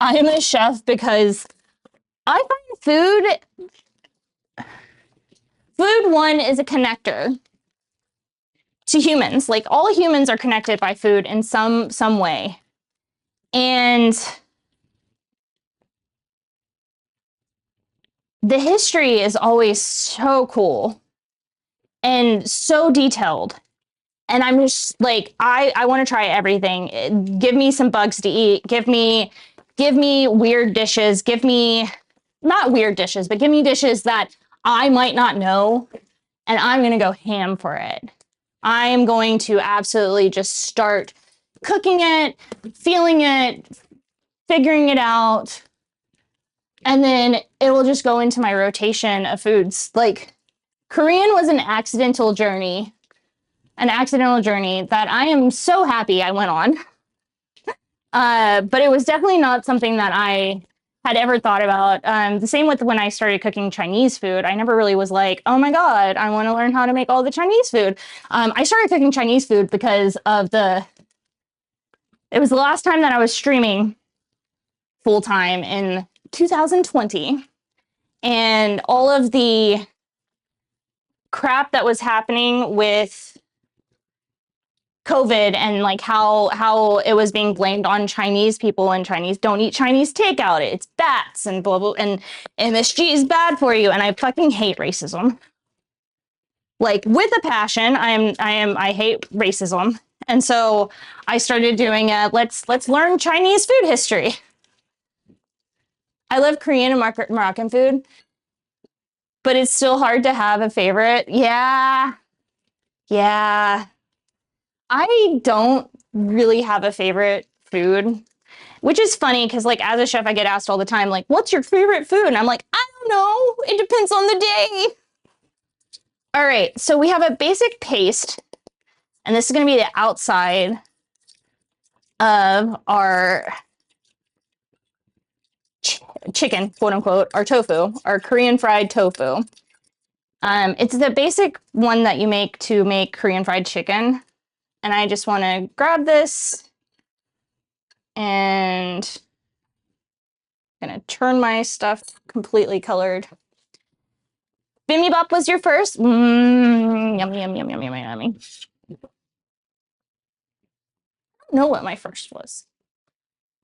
S1: am a chef because I find food one is a connector to humans. Like all humans are connected by food in some way. And the history is always so cool and so detailed. And I'm just like, I want to try everything. Give me some bugs to eat. Give me weird dishes. Give me, not weird dishes, but give me dishes that I might not know. And I'm going to go ham for it. I'm going to absolutely just start cooking it, feeling it, figuring it out. And then it will just go into my rotation of foods. Like Korean was an accidental journey that I am so happy I went on. But it was definitely not something that I had ever thought about. The same with when I started cooking Chinese food. I never really was like, oh my God, I want to learn how to make all the Chinese food. I started cooking Chinese food because of it was the last time that I was streaming full time in 2020. And all of the crap that was happening with COVID and like how it was being blamed on Chinese people, and Chinese don't eat Chinese takeout. It's bats and blah, blah, and MSG is bad for you. And I fucking hate racism. Like with a passion. I hate racism. And so I started doing let's learn Chinese food history. I love Korean and Moroccan food, but it's still hard to have a favorite. Yeah. I don't really have a favorite food, which is funny because like as a chef, I get asked all the time, like, what's your favorite food? And I'm like, I don't know. It depends on the day. All right, so we have a basic paste, and this is going to be the outside of our chicken, quote unquote, our tofu, our Korean fried tofu. It's the basic one that you make to make Korean fried chicken. And I just want to grab this and I'm gonna turn my stuff completely colored. Bibimbap was your first? Yummy, yummy, yummy, yummy, yummy. I don't know what my first was.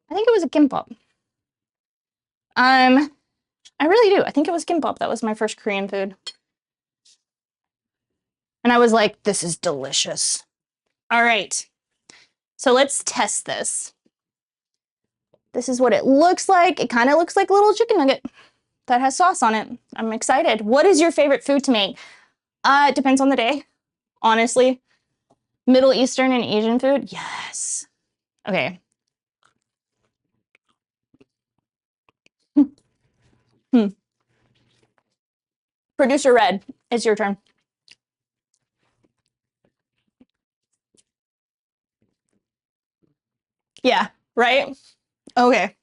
S1: I think it was a gimbap. I really do. I think it was gimbap. That was my first Korean food. And I was like, this is delicious. All right. So let's test this. This is what it looks like. It kind of looks like a little chicken nugget that has sauce on it. I'm excited. What is your favorite food to make? It depends on the day, honestly. Middle Eastern and Asian food? Yes. Okay. Producer Red, it's your turn. Yeah, right? Okay.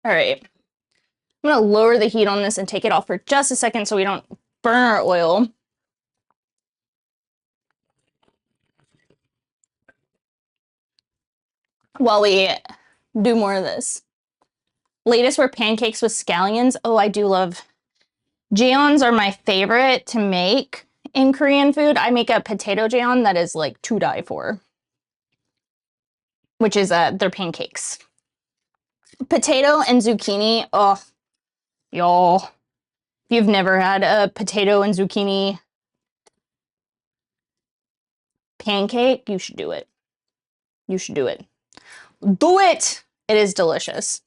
S1: All right. I'm gonna lower the heat on this and take it off for just a second so we don't burn our oil. While we do more of this. Latest were pancakes with scallions. Oh, I do love. Jeons are my favorite to make in Korean food. I make a potato jeon that is like to die for, which is their pancakes. Potato and zucchini. Oh, y'all. If you've never had a potato and zucchini pancake, you should do it. You should do it. Do it! It is delicious.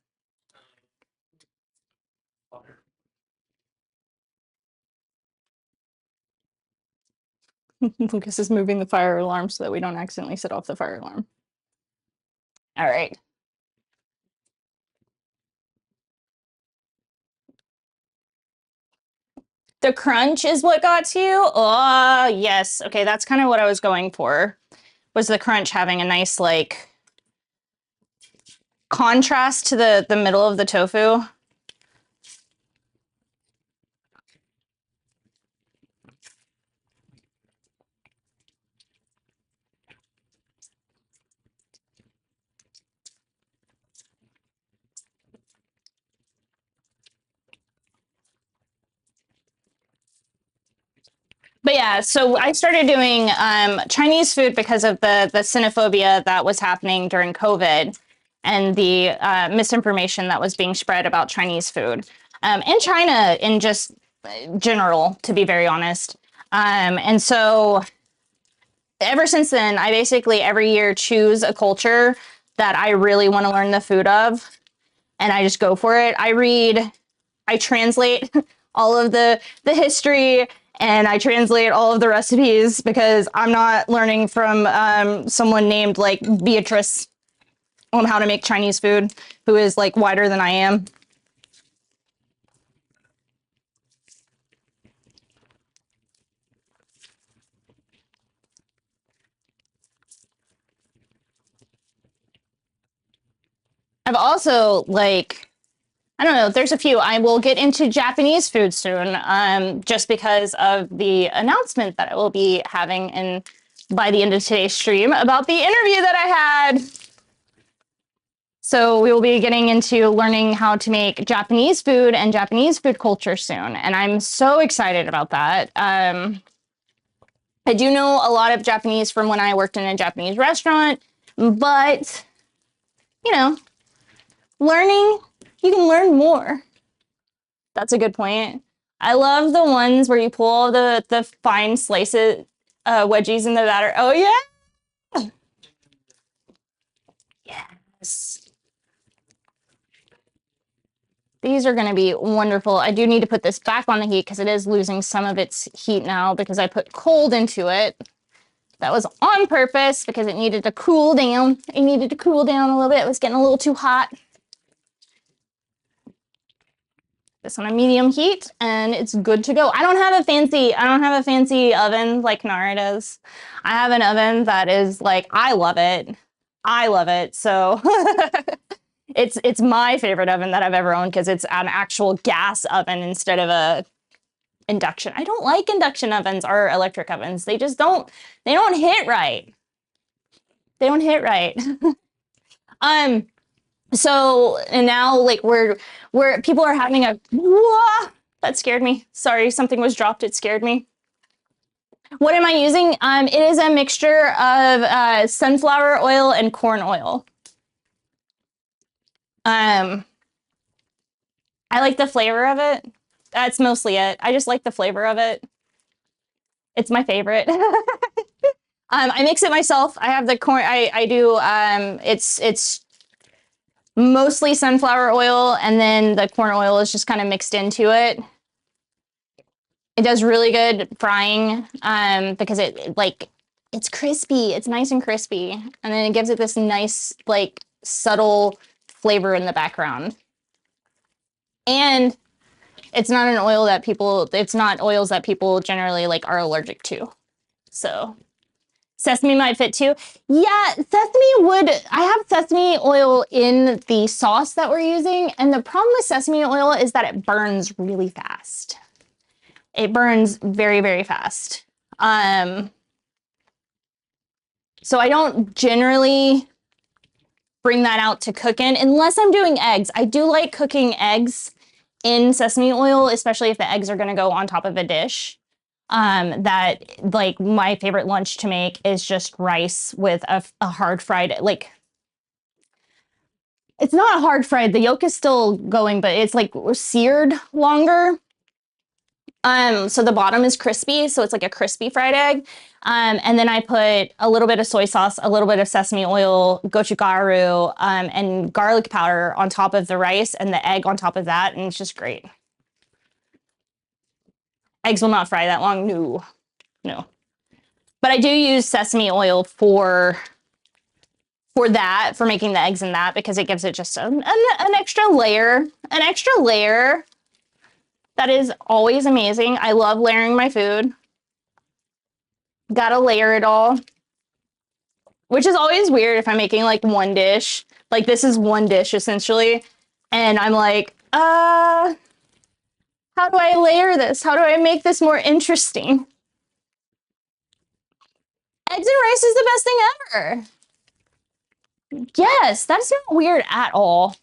S1: Lucas is moving the fire alarm so that we don't accidentally set off the fire alarm. All right. The crunch is what got to you? Oh, yes. Okay, that's kind of what I was going for. Was the crunch having a nice, like, contrast to the middle of the tofu. But yeah, so I started doing Chinese food because of the xenophobia that was happening during COVID and the misinformation that was being spread about Chinese food and China in just general, to be very honest. And so ever since then, I basically every year choose a culture that I really want to learn the food of, and I just go for it. I translate all of the history, and I translate all of the recipes because I'm not learning from someone named like Beatrice on how to make Chinese food, who is like wider than I am. I've also like, I don't know, there's a few. I will get into Japanese food soon, just because of the announcement that I will be having by the end of today's stream about the interview that I had. So we will be getting into learning how to make Japanese food and Japanese food culture soon. And I'm so excited about that. I do know a lot of Japanese from when I worked in a Japanese restaurant, but, you know, you can learn more. That's a good point. I love the ones where you pull all the fine slices, wedgies in the batter. Oh, yeah. Yes. These are going to be wonderful. I do need to put this back on the heat because it is losing some of its heat now because I put cold into it. That was on purpose because it needed to cool down. It needed to cool down a little bit. It was getting a little too hot. This on a medium heat and it's good to go. I don't have a fancy oven like Nara does. I have an oven that is like, I love it. I love it. So it's my favorite oven that I've ever owned because it's an actual gas oven instead of a induction. I don't like induction ovens or electric ovens. They don't hit right. They don't hit right. So, and now like we're people are having a, That scared me. Sorry, something was dropped. It scared me. What am I using? It is a mixture of sunflower oil and corn oil. I like the flavor of it. That's mostly it. I just like the flavor of it. It's my favorite. I mix it myself. I have the corn. I do. It's mostly sunflower oil, and then the corn oil is just kind of mixed into it. It does really good frying because it's crispy. It's nice and crispy, and then it gives it this nice like subtle flavor in the background. And it's not an oil that it's not oils that people generally like are allergic to. So sesame might fit too. Yeah, I have sesame oil in the sauce that we're using. And the problem with sesame oil is that it burns really fast. It burns very, very fast. So I don't generally bring that out to cook in unless I'm doing eggs. I do like cooking eggs in sesame oil, especially if the eggs are going to go on top of a dish. That like my favorite lunch to make is just rice with a hard fried, like it's not hard fried. The yolk is still going, but it's like seared longer. So the bottom is crispy, so it's like a crispy fried egg. And then I put a little bit of soy sauce, a little bit of sesame oil, gochugaru, and garlic powder on top of the rice and the egg on top of that, and it's just great. Eggs will not fry that long. No. But I do use sesame oil for making the eggs in that, because it gives it just an extra layer. An extra layer that is always amazing. I love layering my food. Gotta layer it all. Which is always weird if I'm making like one dish. Like this is one dish essentially. And I'm like, how do I layer this? How do I make this more interesting? Eggs and rice is the best thing ever. Yes, that's not weird at all.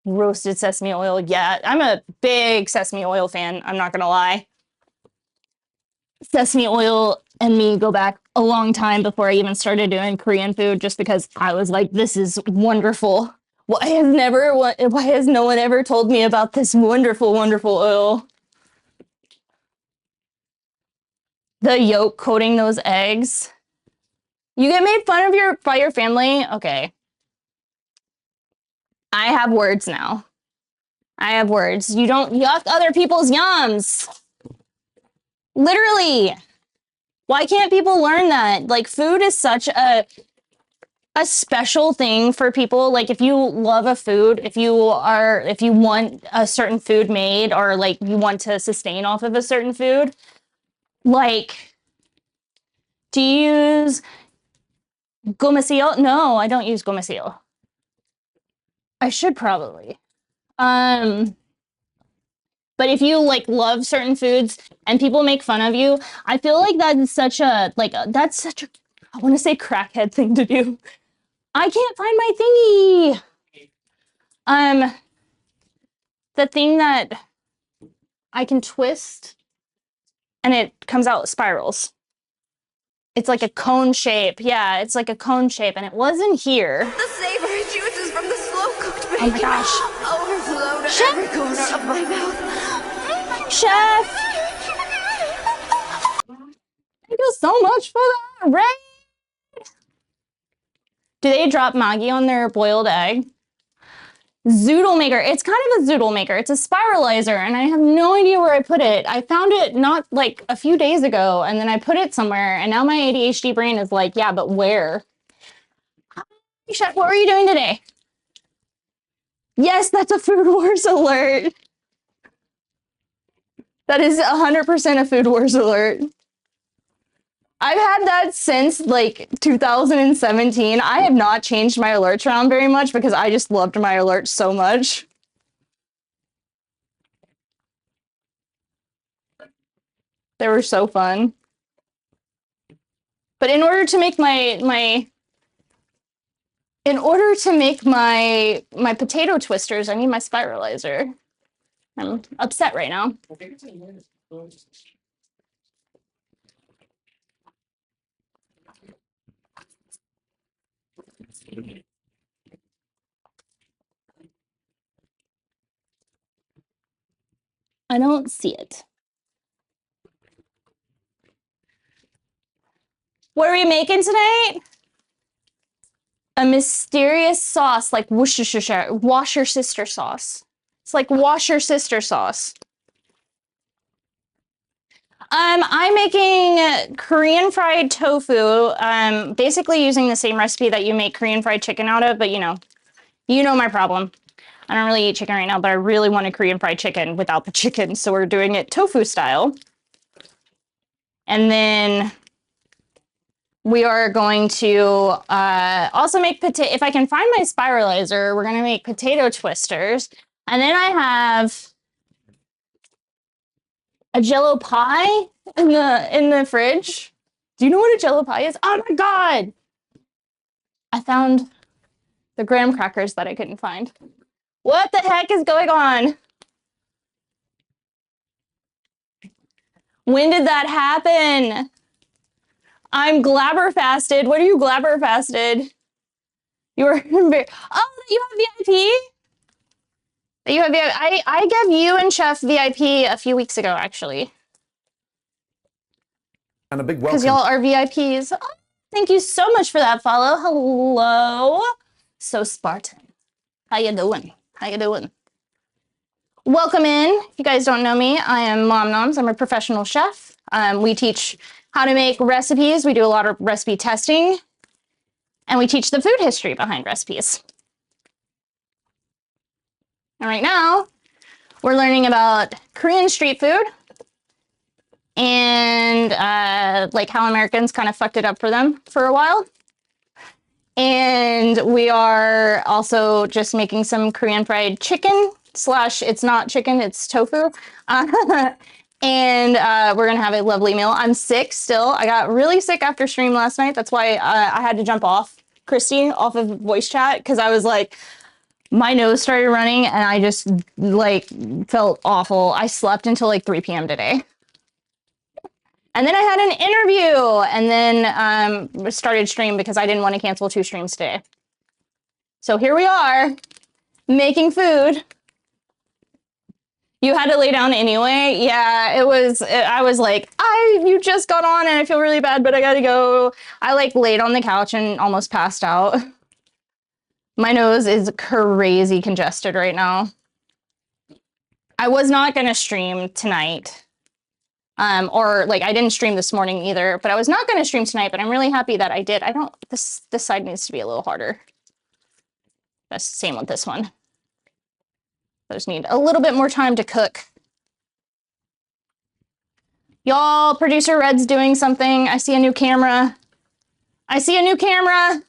S1: Roasted sesame oil. Yeah, I'm a big sesame oil fan. I'm not gonna lie. Sesame oil and me go back a long time before I even started doing Korean food, just because I was like, this is wonderful. Why has no one ever told me about this wonderful, wonderful oil? The yolk coating those eggs. You get made fun of by your family? Okay. I have words now. I have words. You don't yuck other people's yums. Literally. Why can't people learn that? Like, food is such a special thing for people. Like, if you love a food, if you want a certain food made, or like you want to sustain off of a certain food, like, do you use gomasil? No, I don't use gomasil. I should probably. But if you like love certain foods and people make fun of you, I feel like that's such a I want to say crackhead thing to do. I can't find my thingy. The thing that I can twist and it comes out spirals. It's like a cone shape. Yeah, it's like a cone shape, and it wasn't here.
S3: The savory juices from the slow-cooked bacon.
S1: Oh my gosh.
S3: Overflow to
S1: Chef.
S3: every corner of my mouth.
S1: Chef! Thank you so much for that, Ray! Do they drop Maggi on their boiled egg? Zoodle maker. It's kind of a zoodle maker. It's a spiralizer, and I have no idea where I put it. I found it not like a few days ago, and then I put it somewhere, and now my ADHD brain is like, yeah, but where? Hi, Chef, what were you doing today? Yes, that's a Food Wars alert. That is 100% a Food Wars alert. I've had that since like 2017. I have not changed my alerts around very much because I just loved my alerts so much. They were so fun. But in order to make my potato twisters, I need my spiralizer. I'm upset right now.
S2: I think it's in minutes.
S1: I don't see it. What are we making tonight? A mysterious sauce like Worcestershire, wash your sister sauce. It's like wash your sister sauce. I'm making Korean fried tofu, basically using the same recipe that you make Korean fried chicken out of, but you know my problem. I don't really eat chicken right now, but I really want a Korean fried chicken without the chicken, so we're doing it tofu style. And then we are going to also make potato. If I can find my spiralizer, we're gonna make potato twisters. And then I have a Jello pie in the fridge. Do you know what a Jello pie is? Oh my god! I found the graham crackers that I couldn't find. What the heck is going on? When did that happen? I'm glabberfasted. What are you glabberfasted? You were very... Oh, you have VIP? You have VIP. I gave you and Chef VIP a few weeks ago, actually.
S4: And a big
S1: Because
S4: welcome.
S1: y'all are VIPs. Oh, thank you so much for that follow. Hello. So Spartan. How you doing? How you doing? Welcome in. If you guys don't know me, I am Mom Noms. I'm a professional chef. We teach how to make recipes. We do a lot of recipe testing. And we teach the food history behind recipes. And right now, we're learning about Korean street food and like how Americans kind of fucked it up for them for a while. And we are also just making some Korean fried chicken / it's not chicken, it's tofu. And we're gonna have a lovely meal. I'm sick still. I got really sick after stream last night. That's why I had to jump off Christy off of voice chat because I was like, my nose started running and I just like felt awful. I slept until like 3 p.m. today. And then I had an interview and then started stream because I didn't want to cancel 2 streams today. So here we are making food. You had to lay down anyway. Yeah, I was like, you just got on and I feel really bad, but I gotta go. I like laid on the couch and almost passed out. My nose is crazy congested right now. I was not gonna stream tonight. Or like I didn't stream this morning either, but I was not gonna stream tonight, but I'm really happy that I did. This side needs to be a little harder. That's the same with this one. I just need a little bit more time to cook. Y'all, producer Red's doing something. I see a new camera. I see a new camera.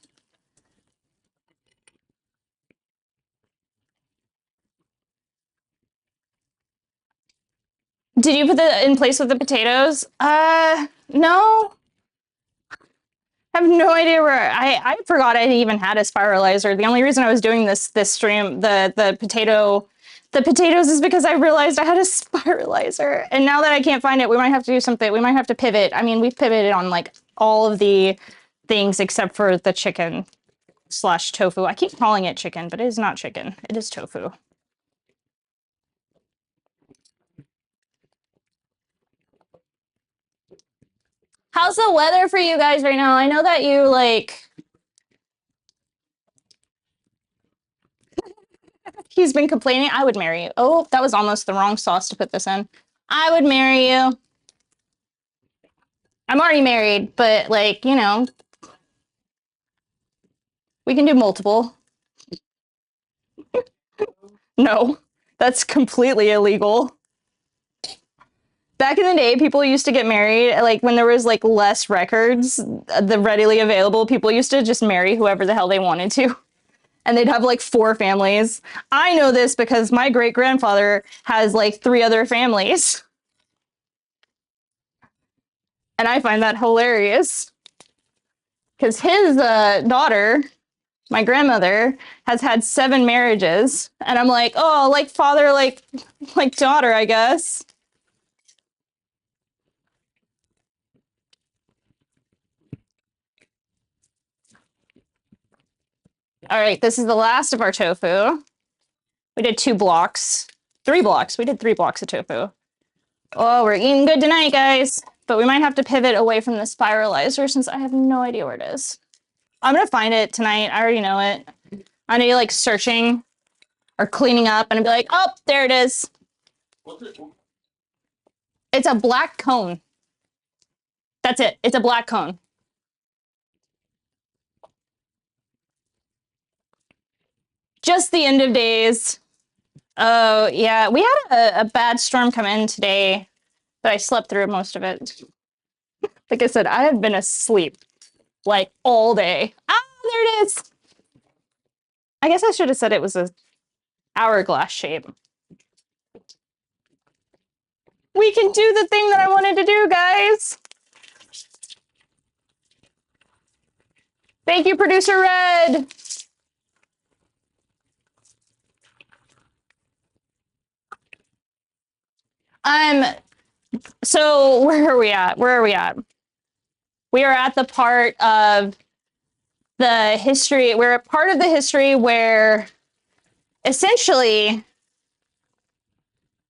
S1: Did you put it in place with the potatoes? No. I have no idea where I forgot I even had a spiralizer. The only reason I was doing this stream, the potatoes is because I realized I had a spiralizer. And now that I can't find it, we might have to do something. We might have to pivot. I mean, we've pivoted on like all of the things except for the chicken / tofu. I keep calling it chicken, but it is not chicken. It is tofu. How's the weather for you guys right now? I know that you like... He's been complaining. I would marry you. Oh, that was almost the wrong sauce to put this in. I would marry you. I'm already married, but like, you know, we can do multiple. No, that's completely illegal. Back in the day, people used to get married, like when there was like less records, the readily available, people used to just marry whoever the hell they wanted to. And they'd have like 4 families. I know this because my great-grandfather has like 3 other families. And I find that hilarious. Because his daughter, My grandmother has had 7 marriages, and I'm like, oh, like father, like daughter, I guess. All right, this is the last of our tofu. We did 2 blocks, 3 blocks. We did 3 blocks of tofu. Oh, we're eating good tonight, guys. But we might have to pivot away from the spiralizer since I have no idea where it is. I'm gonna find it tonight. I already know it. I need like searching or cleaning up and I'd be like, oh, there it is.
S2: What's it?
S1: It's a black cone. That's it. It's a black cone. Just the end of days. Oh, yeah. We had a bad storm come in today, but I slept through most of it. Like I said, I have been asleep like all day. Ah, there it is. I guess I should have said it was a hourglass shape. We can do the thing that I wanted to do, guys. Thank you, Producer Red. So where are we at? Where are we at? We are at the part of the history. We're at part of the history where essentially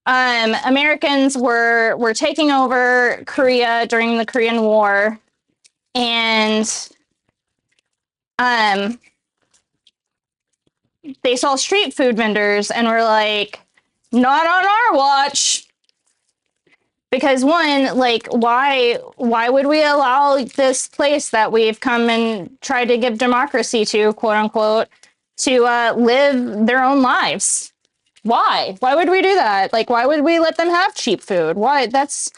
S1: Americans were taking over Korea during the Korean War, and they saw street food vendors and were like, not on our watch. Because one, like, why would we allow this place that we've come and tried to give democracy to, quote unquote, to live their own lives? Why? Why would we do that? Like, why would we let them have cheap food? Why? That's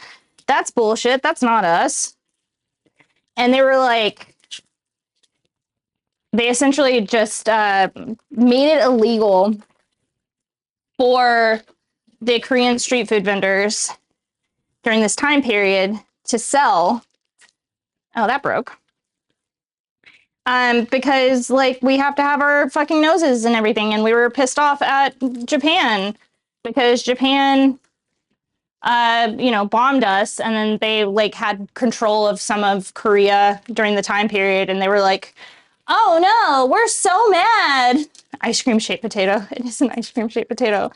S1: bullshit. That's not us. And they were like, they essentially just made it illegal for the Korean street food vendors during this time period to sell. Oh, that broke. Because like we have to have our fucking noses and everything, and we were pissed off at Japan because Japan, bombed us, and then they like had control of some of Korea during the time period, and they were like, "Oh no, we're so mad!" Ice cream shaped potato. It is an ice cream shaped potato.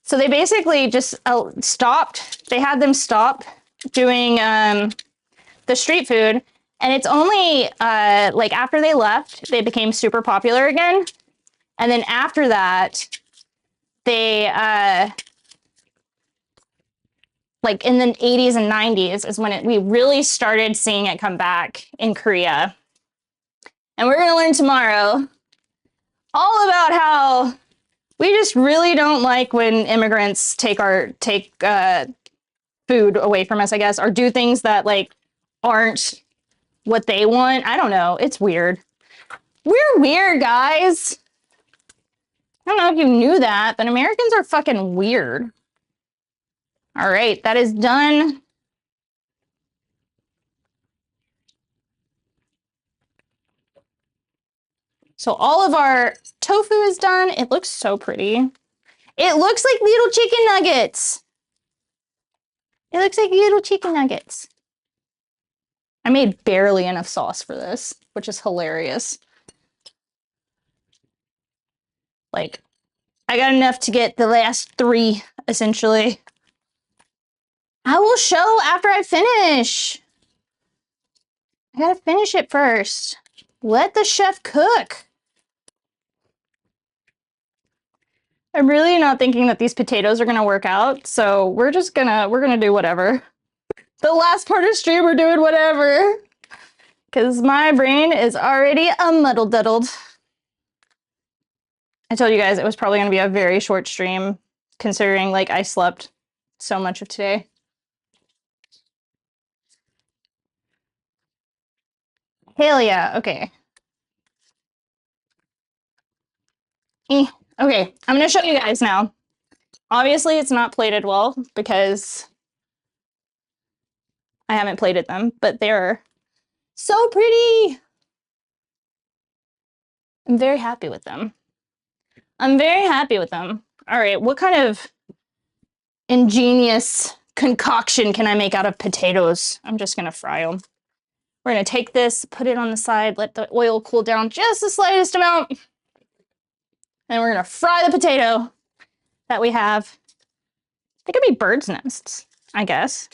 S1: So they basically just stopped. They had them stop doing the street food, and it's only like after they left, they became super popular again. And then after that, they like in the 80s and 90s is when we really started seeing it come back in Korea. And we're gonna learn tomorrow all about how we just really don't like when immigrants take food away from us, I guess, or do things that like aren't what they want. I don't know. It's weird. We're weird, guys. I don't know if you knew that, but Americans are fucking weird. All right, that is done. So all of our tofu is done. It looks so pretty. It looks like little chicken nuggets. It looks like little chicken nuggets. I made barely enough sauce for this, which is hilarious. Like, I got enough to get the last 3, essentially. I will show after I finish. I gotta finish it first. Let the chef cook. I'm really not thinking that these potatoes are gonna work out, so we're gonna do whatever. The last part of stream, we're doing whatever. Because my brain is already a muddle-duddled. I told you guys it was probably gonna be a very short stream, considering like I slept so much of today. Hell yeah, okay. Okay, I'm gonna show you guys now. Obviously, it's not plated well because I haven't plated them, but they're so pretty. I'm very happy with them. I'm very happy with them. All right, what kind of ingenious concoction can I make out of potatoes? I'm just gonna fry them. We're gonna take this, put it on the side, let the oil cool down just the slightest amount. And we're gonna fry the potato that we have. They could be birds' nests, I guess.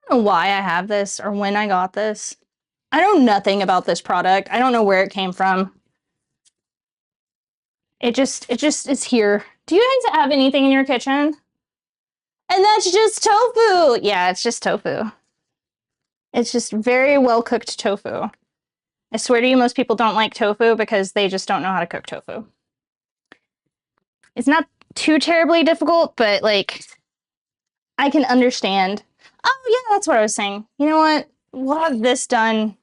S1: I don't know why I have this or when I got this. I know nothing about this product. I don't know where it came from. It just is here. Do you guys have anything in your kitchen? And that's just tofu. Yeah, it's just tofu. It's just very well cooked tofu. I swear to you, most people don't like tofu because they just don't know how to cook tofu. It's not too terribly difficult, but like, I can understand. Oh yeah, that's what I was saying. You know what? We'll have this done.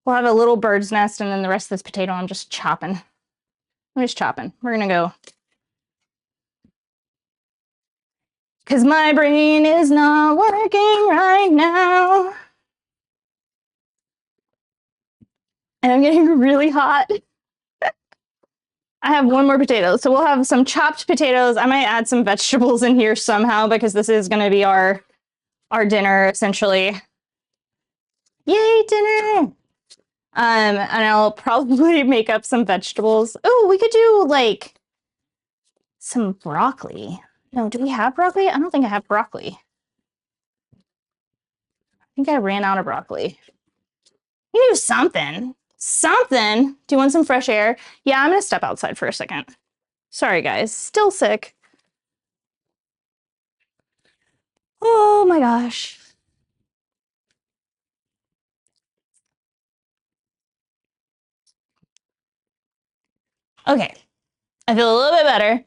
S1: We'll have a little bird's nest, and then the rest of this potato I'm just chopping. I'm just chopping. We're gonna go. Because my brain is not working right now. And I'm getting really hot. I have one more potato. So we'll have some chopped potatoes. I might add some vegetables in here somehow because this is going to be our dinner, essentially. Yay, dinner! And I'll probably make up some vegetables. Oh, we could do, like, some broccoli. No, do we have broccoli? I don't think I have broccoli. I think I ran out of broccoli. You do something. Something. Do you want some fresh air? Yeah, I'm gonna step outside for a second. Sorry, guys. Still sick. Oh my gosh. Okay. I feel a little bit better.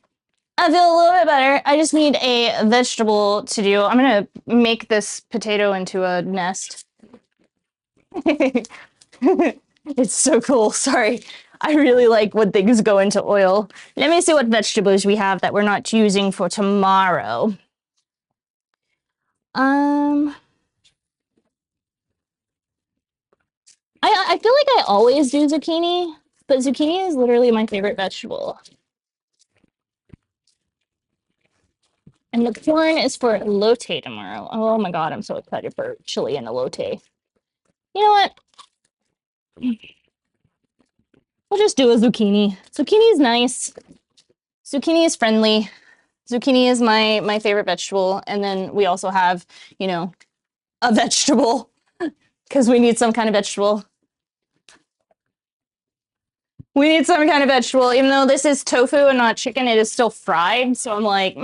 S1: I just need a vegetable to do. I'm gonna make this potato into a nest. It's so cool. Sorry. I really like when things go into oil. Let me see what vegetables we have that we're not using for tomorrow. I feel like I always do zucchini, but zucchini is literally my favorite vegetable. And the corn is for elote tomorrow. Oh my god, I'm so excited for chili and elote. You know what? We'll just do a zucchini. Zucchini is nice. Zucchini is friendly. Zucchini is my favorite vegetable. And then we also have, you know, a vegetable because we need some kind of vegetable. We need some kind of vegetable. Even though this is tofu and not chicken, it is still fried. So I'm like,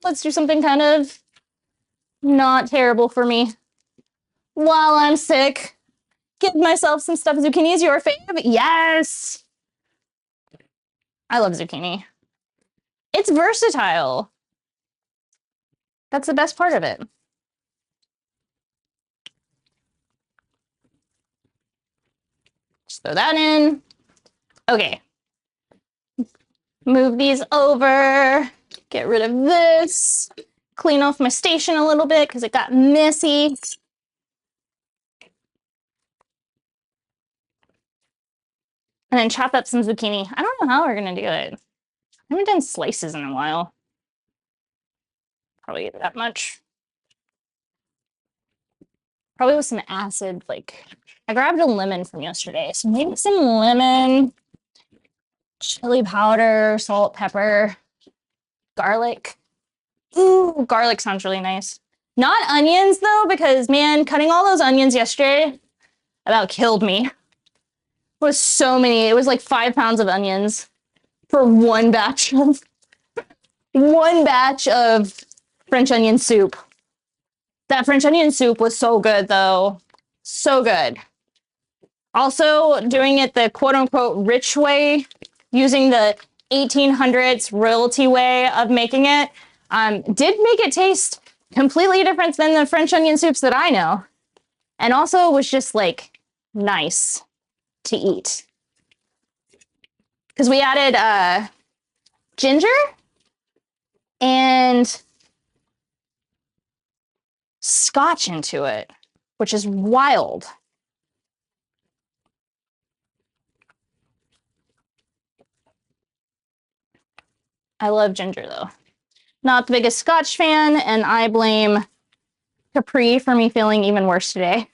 S1: let's do something kind of not terrible for me while I'm sick. Give myself some stuffed zucchini. Is your favorite? Yes. I love zucchini. It's versatile. That's the best part of it. Just throw that in. Okay. Move these over. Get rid of this. Clean off my station a little bit because it got messy. And then chop up some zucchini. I don't know how we're gonna do it. I haven't done slices in a while. Probably that much. Probably with some acid, like, I grabbed a lemon from yesterday, so maybe some lemon, chili powder, salt, pepper, garlic. Ooh, garlic sounds really nice. Not onions, though, because, man, cutting all those onions yesterday about killed me. It was so many. It was like 5 pounds of onions for one batch of French onion soup. That French onion soup was so good, though. So good. Also, doing it the quote-unquote rich way, using the 1800s royalty way of making it, did make it taste completely different than the French onion soups that I know. And also was just, like, nice. to eat. Because we added ginger and scotch into it, which is wild. I love ginger though. Not the biggest scotch fan, and I blame Capri for me feeling even worse today.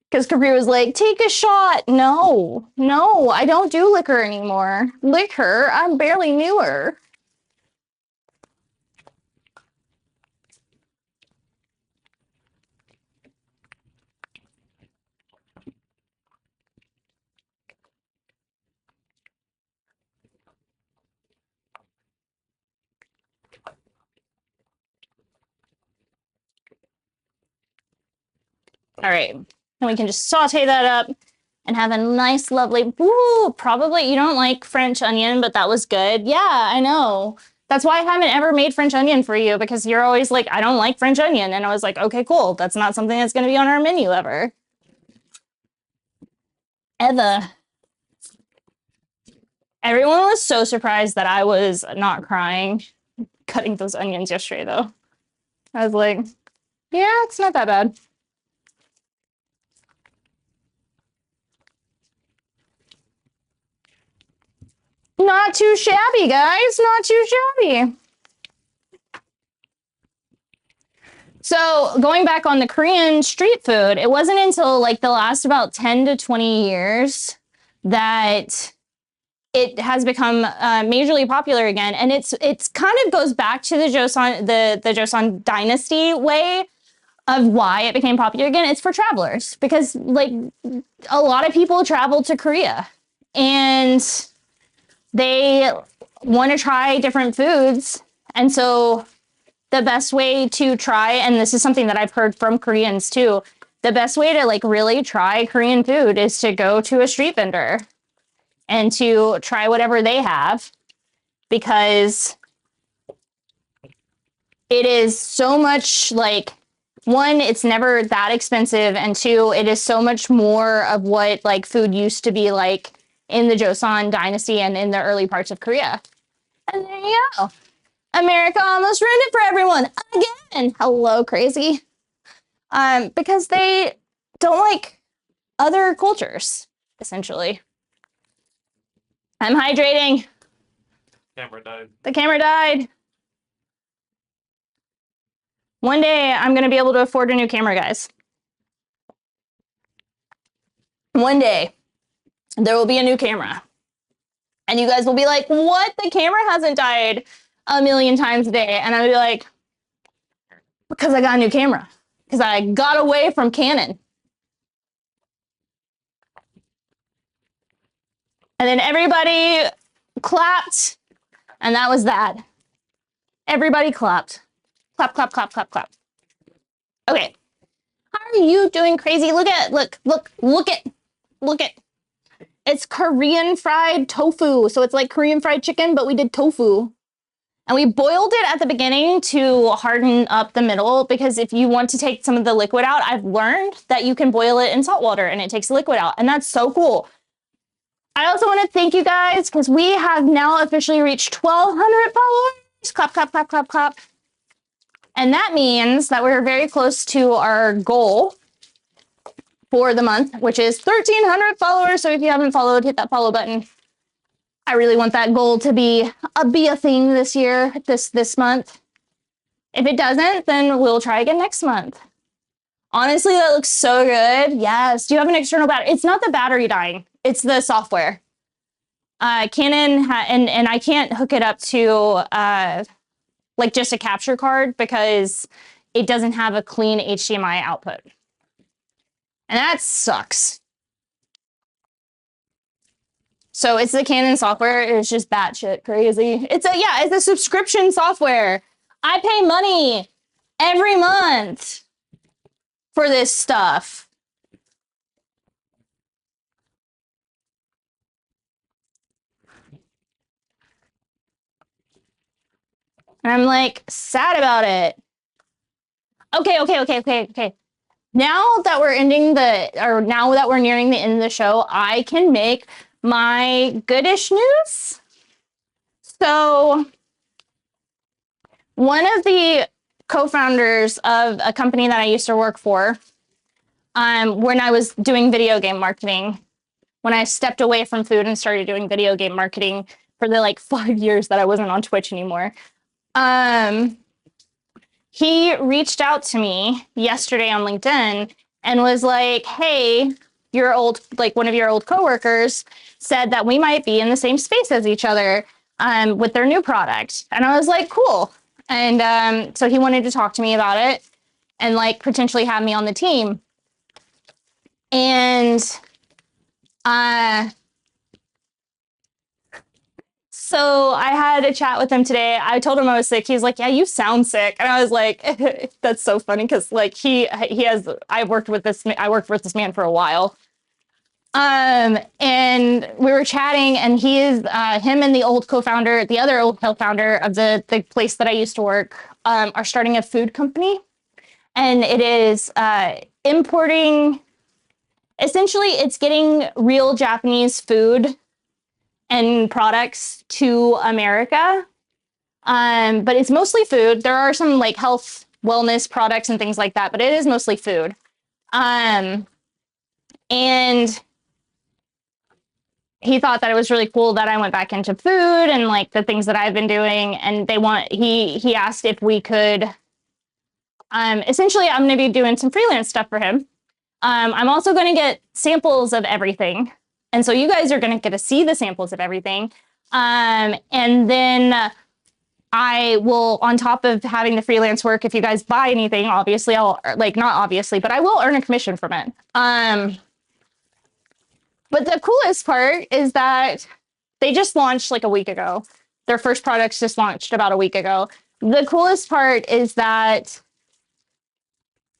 S1: Because Capri was like, take a shot. No, I don't do liquor anymore. Liquor, I'm barely newer. All right, and we can just saute that up and have a nice, lovely, ooh, probably you don't like French onion, but that was good. Yeah, I know. That's why I haven't ever made French onion for you, because you're always like, I don't like French onion. And I was like, okay, cool. That's not something that's going to be on our menu ever. Ever. Everyone was so surprised that I was not crying cutting those onions yesterday, though. I was like, yeah, it's not that bad. Not too shabby, guys. Not too shabby. So going back on the Korean street food, it wasn't until like the last about 10 to 20 years that it has become majorly popular again. And it's kind of goes back to the Joseon, the Joseon dynasty way of why it became popular again. It's for travelers, because like a lot of people travel to Korea and they want to try different foods. And so the best way to try, and this is something that I've heard from Koreans too, the best way to like really try Korean food is to go to a street vendor and to try whatever they have, because it is so much like, one, it's never that expensive, and two, it is so much more of what like food used to be like in the Joseon dynasty and in the early parts of Korea. And there you go. America almost ruined it for everyone again. Hello, crazy. Because they don't like other cultures, essentially. I'm hydrating.
S2: Camera died.
S1: The camera died. One day I'm going to be able to afford a new camera, guys. One day there will be a new camera. And you guys will be like, what? The camera hasn't died a million times a day. And I'll be like, because I got a new camera. Because I got away from Canon. And then everybody clapped. And that was that. Everybody clapped. Clap, clap, clap, clap, clap. Okay. How are you doing, crazy? Look at, look at. It's Korean fried tofu. So it's like Korean fried chicken, but we did tofu. And we boiled it at the beginning to harden up the middle, because if you want to take some of the liquid out, I've learned that you can boil it in salt water and it takes the liquid out. And that's so cool. I also want to thank you guys, because we have now officially reached 1,200 followers. Clap, clap, clap, clap, clap. And that means that we're very close to our goal for the month, which is 1,300 followers. So if you haven't followed, hit that follow button. I really want that goal to be a thing this year, this month. If it doesn't, then we'll try again next month. Honestly, that looks so good. Yes. Do you have an external battery? It's not the battery dying. It's the software. Canon and I can't hook it up to like just a capture card, because it doesn't have a clean HDMI output. And that sucks. So it's the Canon software. It's just batshit crazy. It's a subscription software. I pay money every month for this stuff. And I'm like sad about it. Okay. now that we're now that we're nearing the end of the show, I can make my goodish news. So one of the co-founders of a company that I used to work for, when I was doing video game marketing, when I stepped away from food and started doing video game marketing for the 5 years that I wasn't on Twitch anymore, he reached out to me yesterday on LinkedIn and was like, hey, one of your old coworkers said that we might be in the same space as each other with their new product. And I was like, cool. And so he wanted to talk to me about it and potentially have me on the team. And so I had a chat with him today. I told him I was sick. He's like, yeah, you sound sick. And I was like, that's so funny because I worked with this man for a while. And we were chatting, and he is him and the other old co-founder of the place that I used to work, are starting a food company. And it is importing, essentially it's getting real Japanese food and products to America. But it's mostly food. There are some health wellness products and things like that, but it is mostly food. And he thought that it was really cool that I went back into food and the things that I've been doing. And he asked if we could, essentially I'm going to be doing some freelance stuff for him. I'm also going to get samples of everything. And so you guys are going to get to see the samples of everything. And then I will, on top of having the freelance work, if you guys buy anything, obviously not obviously, but I will earn a commission from it. But the coolest part is that they just launched a week ago. Their first products just launched about a week ago. The coolest part is that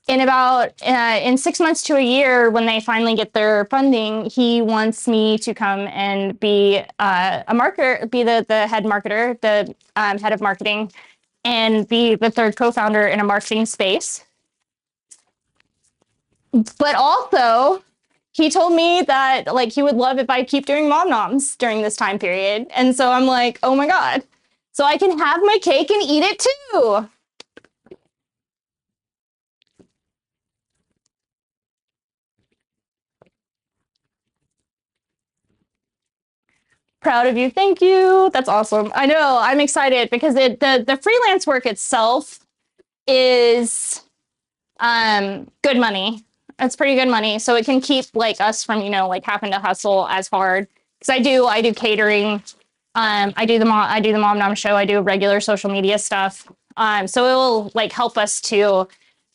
S1: in 6 months to a year, when they finally get their funding, he wants me to come and be a marketer, be the head marketer, the head of marketing, and be the third co-founder in a marketing space. But also, he told me that he would love if I keep doing mom noms during this time period. And so I'm like, oh my God. So I can have my cake and eat it too. Proud of you. Thank you. That's awesome. I know. I'm excited because the freelance work itself is good money. It's pretty good money. So it can keep us from, having to hustle as hard. Because I do catering. I do the Mom Nom show. I do regular social media stuff. So it will help us to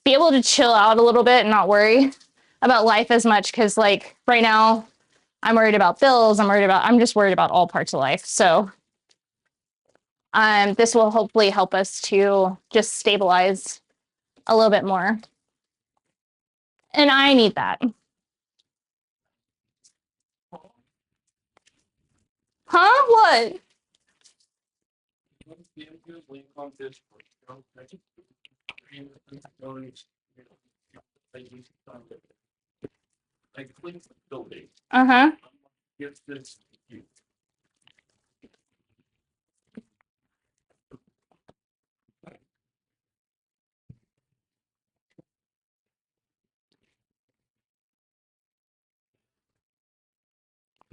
S1: be able to chill out a little bit and not worry about life as much. Because right now, I'm worried about bills. I'm just worried about all parts of life. So this will hopefully help us to just stabilize a little bit more. And I need that. Huh? What? Uh-huh.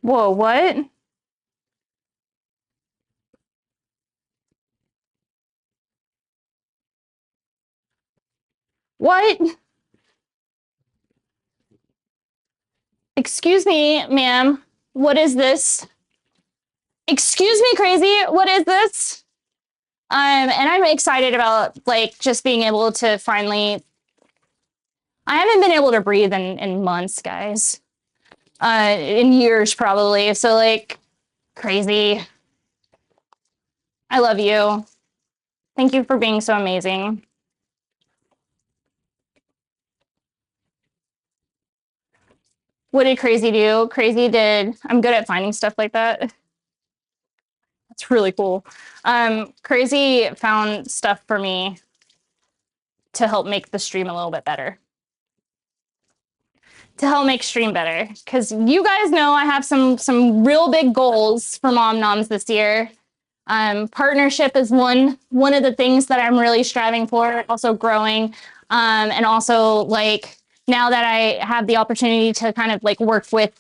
S1: Whoa, what? What? Excuse me, ma'am. What is this? Excuse me, crazy. What is this? And I'm excited about just being able to finally. I haven't been able to breathe in months, guys. In years probably. So crazy. I love you. Thank you for being so amazing. What did Crazy do? Crazy did. I'm good at finding stuff like that. That's really cool. Crazy found stuff for me to help make the stream a little bit better. to help make stream better. Because you guys know I have some real big goals for Mom Noms this year. Partnership is one of the things that I'm really striving for, also growing. And also like now that I have the opportunity to kind of like work with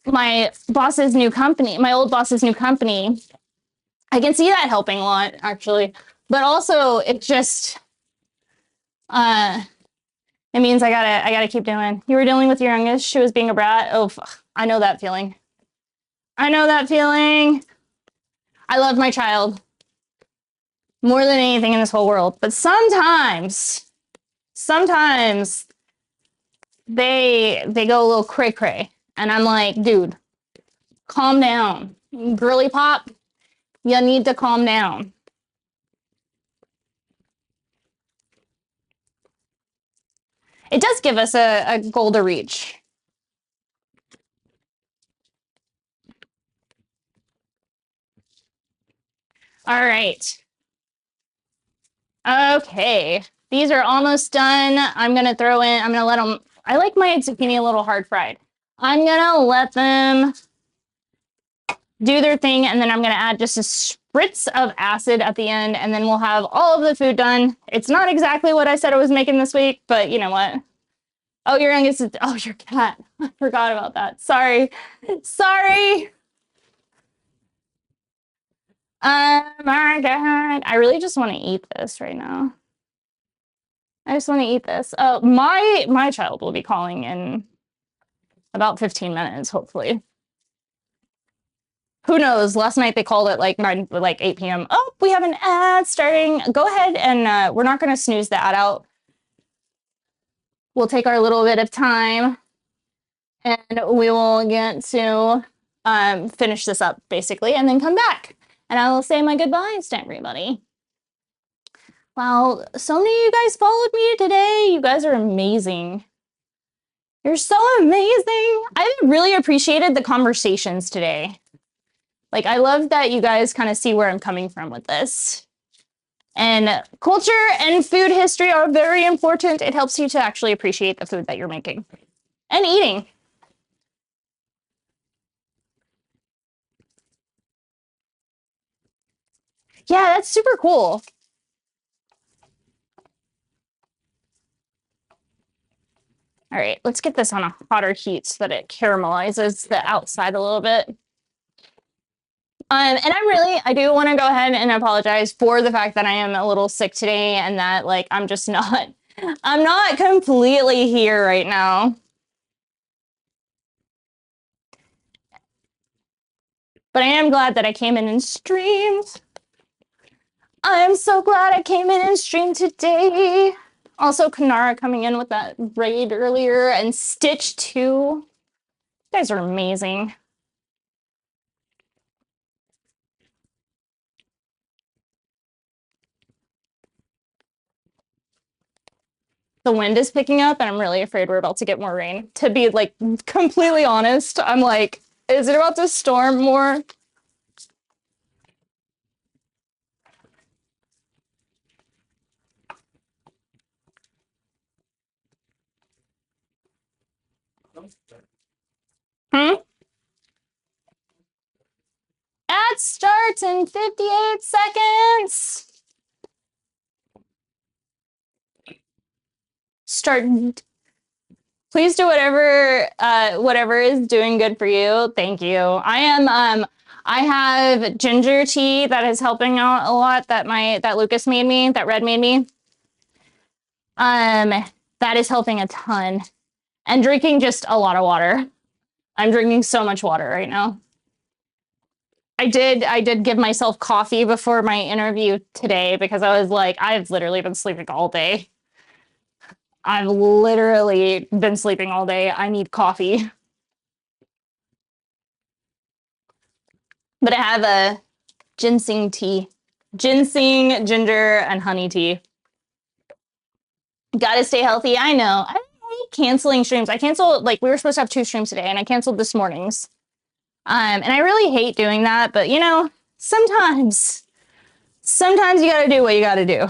S1: my boss's new company, my old boss's new company, I can see that helping a lot actually. But also it just, it means I gotta keep doing. You were dealing with your youngest. She was being a brat. Oh, I know that feeling. I know that feeling. I love my child more than anything in this whole world. But sometimes they go a little cray cray, and I'm like, dude, calm down, girly pop. You need to calm down. It does give us a goal to reach. All right. Okay. These are almost done. I'm going to let them, I like my zucchini a little hard fried. I'm going to let them do their thing, and then I'm going to add just a spritz of acid at the end, and then we'll have all of the food done. It's not exactly what I said I was making this week, but you know what? Oh, your youngest is, oh, your cat. I forgot about that. Sorry. Sorry. Oh my God. I really just want to eat this right now. I just want to eat this. My child will be calling in about 15 minutes, hopefully. Who knows? Last night they called at like 8 p.m. Oh, we have an ad starting. Go ahead and we're not going to snooze the ad out. We'll take our little bit of time and we will get to finish this up basically and then come back. And I will say my goodbyes to everybody. Wow, so many of you guys followed me today. You guys are amazing. You're so amazing. I really appreciated the conversations today. Like, I love that you guys kind of see where I'm coming from with this. And culture and food history are very important. It helps you to actually appreciate the food that you're making and eating. Yeah, that's super cool. All right, let's get this on a hotter heat so that it caramelizes the outside a little bit. And I do want to go ahead and apologize for the fact that I am a little sick today and that like I'm not completely here right now. But I am glad that I came in and streamed. I am so glad I came in and streamed today. Also, Kanara coming in with that raid earlier and Stitch too. You guys are amazing. The wind is picking up and I'm really afraid we're about to get more rain. To be like completely honest, I'm like, is it about to storm more? Hmm? Ad starts in 58 seconds. Start. Please do whatever is doing good for you. Thank you. I have ginger tea that is helping out a lot that Lucas made me, that Red made me. That is helping a ton. And drinking just a lot of water. I'm drinking so much water right now. I did give myself coffee before my interview today because I was like, I've literally been sleeping all day. I've literally been sleeping all day. I need coffee. But I have a ginseng tea. Ginseng, ginger, and honey tea. Gotta stay healthy. I know. I hate canceling streams. I canceled, like, we were supposed to have 2 streams today, and I canceled this morning's. And I really hate doing that, but, you know, sometimes you gotta do what you gotta do.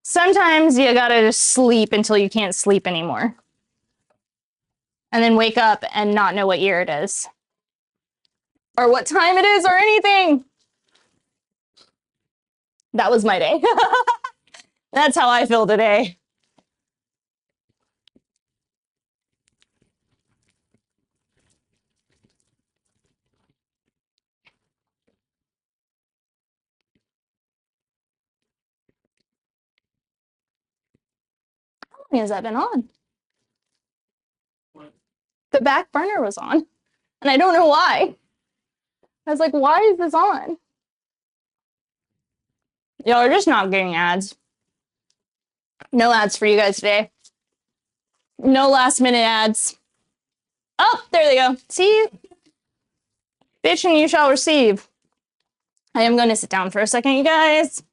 S1: Sometimes you gotta just sleep until you can't sleep anymore. And then wake up and not know what year it is. Or what time it is or anything. That was my day. That's how I feel today. How long has that been on?
S2: What?
S1: The back burner was on. And I don't know why. I was like, why is this on? Y'all are just not getting ads. No ads for you guys today. No last minute ads. Oh, there they go. See? Bitch and you shall receive. I am going to sit down for a second, you guys.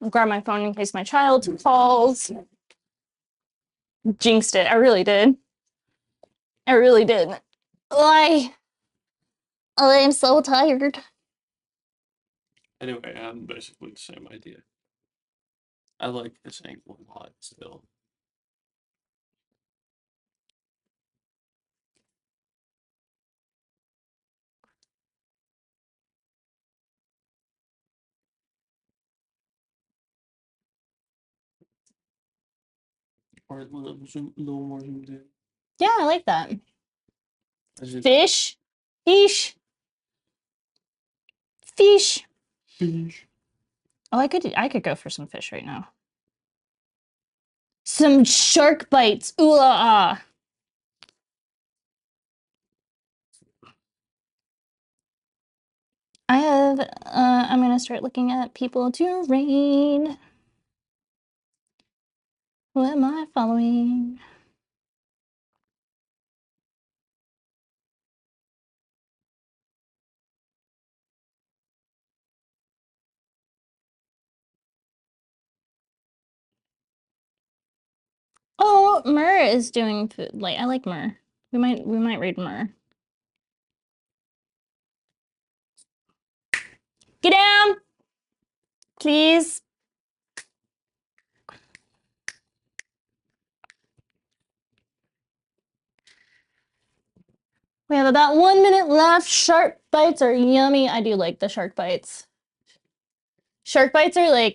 S1: I'll grab my phone in case my child calls. Jinxed it. I really did. I really did. Why? I'm so tired.
S2: Anyway, I'm basically the same idea. I like this angle a lot still. Or a little more zoomed in.
S1: Yeah, I like that.
S2: As in
S1: Fish. Fish. Fish.
S2: fish.
S1: Oh, I could go for some fish right now. Some shark bites. Ooh la ah. I'm gonna start looking at people to raid. Who am I following? Oh, Myrrh is doing food. Like, I like Myrrh. We might raid Myrrh. Get down! Please. We have about 1 minute left. Shark bites are yummy. I do like the shark bites. Shark bites are like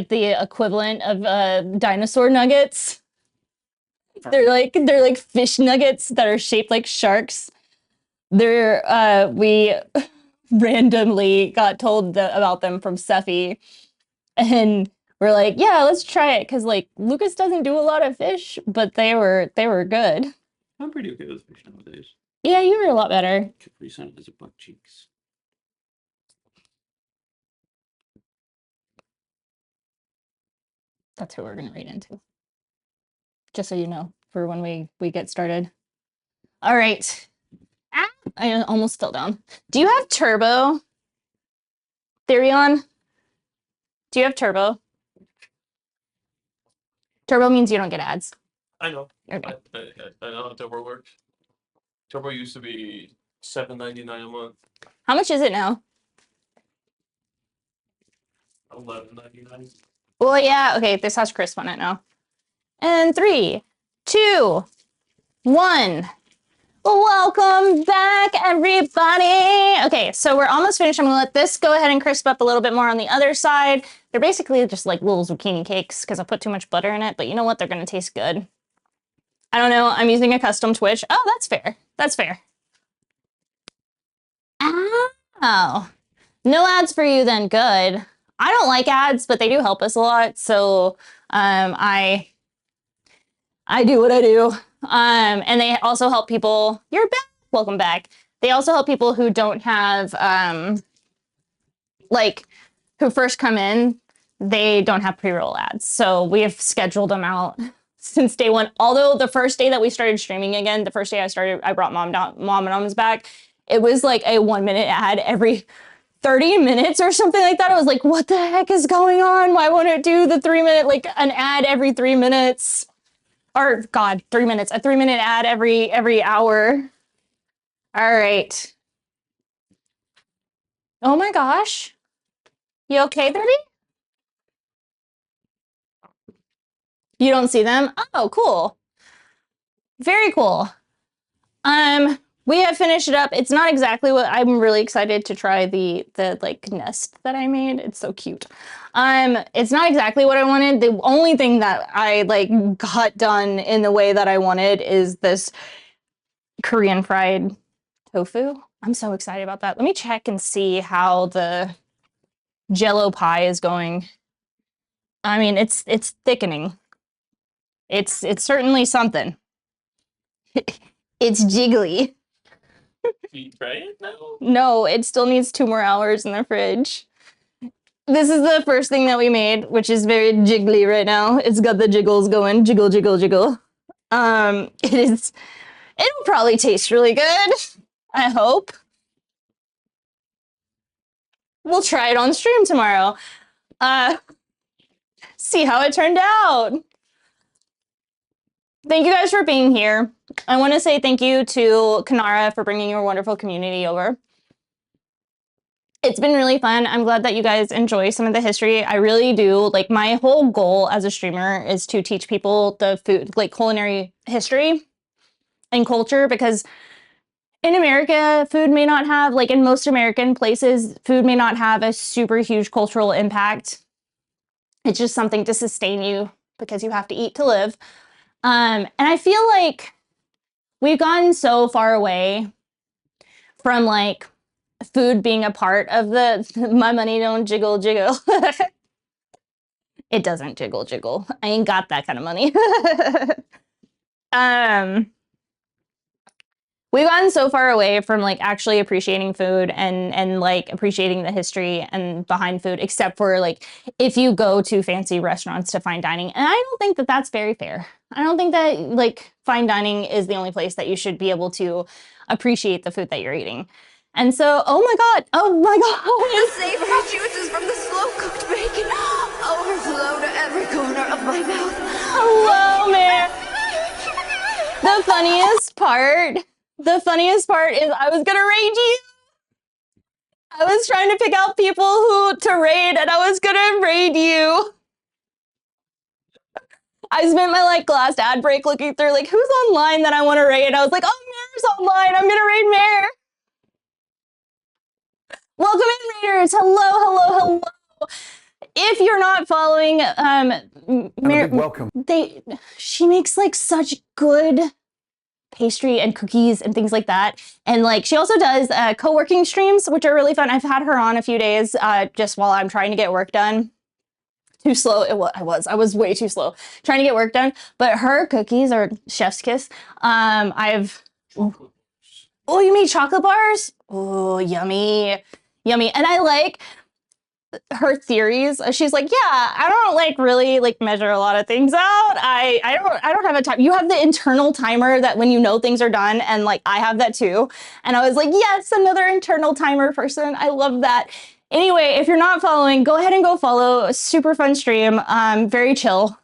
S1: the equivalent of dinosaur nuggets. They're like fish nuggets that are shaped like sharks. We randomly got told about them from Seffi, and we're like, yeah, let's try it because like Lucas doesn't do a lot of fish, but they were good.
S2: I'm pretty okay with fish nowadays.
S1: Yeah, you were a lot better.
S2: Capri Sun is a butt cheeks.
S1: That's who we're gonna read into. Just so you know, for when we get started. All right. Ah, I almost fell down. Do you have turbo? Therion? Do you have turbo? Turbo means you don't get ads.
S2: I know.
S1: Okay.
S2: I know how Turbo works. Turbo used to be $7.99 a month.
S1: How much is it now?
S2: $11.99.
S1: Well, yeah. Okay, this has Chris on it now. And 3, 2, 1. Welcome back, everybody. Okay, so we're almost finished. I'm gonna let this go ahead and crisp up a little bit more on the other side. They're basically just like little zucchini cakes because I put too much butter in it, but you know what? They're gonna taste good. I don't know. I'm using a custom Twitch. Oh, that's fair. That's fair. Oh, no ads for you then. Good. I don't like ads, but they do help us a lot. So I do what I do. And they also help people. You're back. Welcome back. They also help people who don't have like who first come in. They don't have pre-roll ads. So we have scheduled them out since day one. Although the first day that we started streaming again, the first day I brought mom and moms back. It was like a 1 minute ad every 30 minutes or something like that. I was like, what the heck is going on? Why won't it do the 3 minute, like an ad every 3 minutes? Or God, 3 minutes, a 3 minute ad every hour. All right. Oh my gosh. You okay, baby? You don't see them? Oh, cool. Very cool. We have finished it up. It's not exactly what I'm really excited to try the like nest that I made. It's so cute. It's not exactly what I wanted. The only thing that I like got done in the way that I wanted is this Korean fried tofu. I'm so excited about that. Let me check and see how the Jello pie is going. I mean, it's thickening. It's certainly something. It's jiggly.
S2: You try it now?
S1: No, it still needs 2 more hours in the fridge. This is the first thing that we made, which is very jiggly right now. It's got the jiggles going, jiggle, jiggle, jiggle. It'll probably taste really good. I hope. We'll try it on stream tomorrow. See how it turned out. Thank you guys for being here. I want to say thank you to Kanara for bringing your wonderful community over. It's been really fun. I'm glad that you guys enjoy some of the history. I really do. Like, my whole goal as a streamer is to teach people the food, like culinary history and culture, because in America, food may not have, like in most American places, food may not have a super huge cultural impact. It's just something to sustain you because you have to eat to live. And I feel like we've gotten so far away from like food being a part of the my money don't jiggle jiggle. It doesn't jiggle jiggle. I ain't got that kind of money. We've gotten so far away from like actually appreciating food and like appreciating the history and behind food, except for like if you go to fancy restaurants to fine dining. And I don't think that that's very fair. I don't think that like fine dining is the only place that you should be able to appreciate the food that you're eating. And so, oh my God,
S3: The savory juices from the slow-cooked bacon overflow to every corner of my mouth.
S1: hello, man. The funniest part is I was gonna raid you. I was trying to pick out people who to raid, and I was gonna raid you. I spent my like last ad break looking through like who's online that I want to raid. I was like, oh, Mare's online. I'm gonna raid Mare. Welcome in, raiders. Hello. If you're not following, Mare,
S4: welcome.
S1: She makes like such good pastry and cookies and things like that. And like she also does co-working streams, which are really fun. I've had her on a few days just while I'm trying to get work done. Too slow. I was way too slow trying to get work done. But her cookies are chef's kiss. Oh, you made chocolate bars? Oh, yummy. And I like her theories. She's like, yeah, I don't like really like measure a lot of things out. I don't have a time. You have the internal timer that when you know things are done, and like I have that too. And I was like, yes, another internal timer person. I love that. Anyway, if you're not following, go ahead and go follow. Super fun stream. Very chill.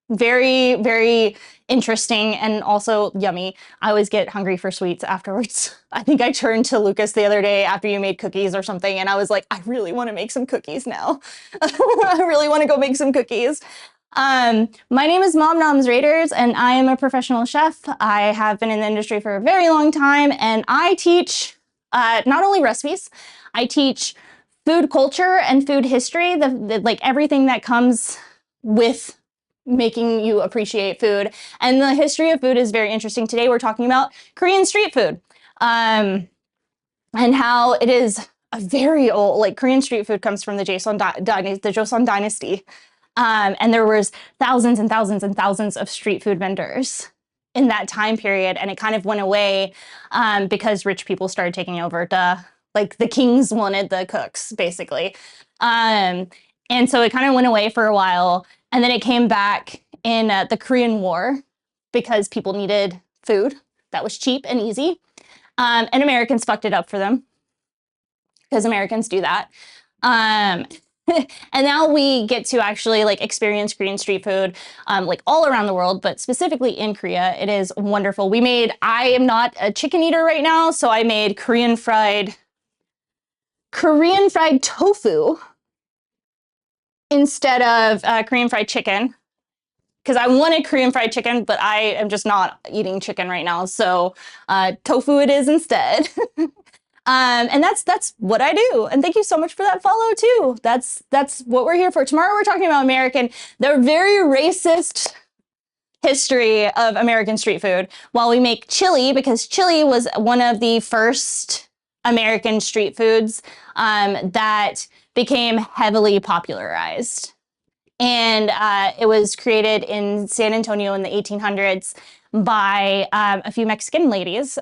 S1: Very, very interesting and also yummy. I always get hungry for sweets afterwards. I think I turned to Lucas the other day after you made cookies or something, and I was like, I really want to make some cookies now. I really want to go make some cookies. My name is Mom Noms Raiders, and I am a professional chef. I have been in the industry for a very long time, and I teach not only recipes, I teach food culture and food history, like everything that comes with making you appreciate food. And the history of food is very interesting. Today we're talking about Korean street food and how it is a very old, like Korean street food comes from the Joseon dynasty. And there was thousands and thousands and thousands of street food vendors in that time period. And it kind of went away because rich people started taking over. Like the kings wanted the cooks, basically. And so it kind of went away for a while. And then it came back in the Korean War because people needed food that was cheap and easy. And Americans fucked it up for them because Americans do that. And now we get to actually like experience Korean street food like all around the world, but specifically in Korea. It is wonderful. I am not a chicken eater right now, so I made Korean fried tofu instead of Korean fried chicken, because I wanted Korean fried chicken, but I am just not eating chicken right now. So tofu it is instead. And that's what I do. And thank you so much for that follow too. That's what we're here for. Tomorrow we're talking about the very racist history of American street food while we make chili, because chili was one of the first American street foods that became heavily popularized. And it was created in San Antonio in the 1800s by a few Mexican ladies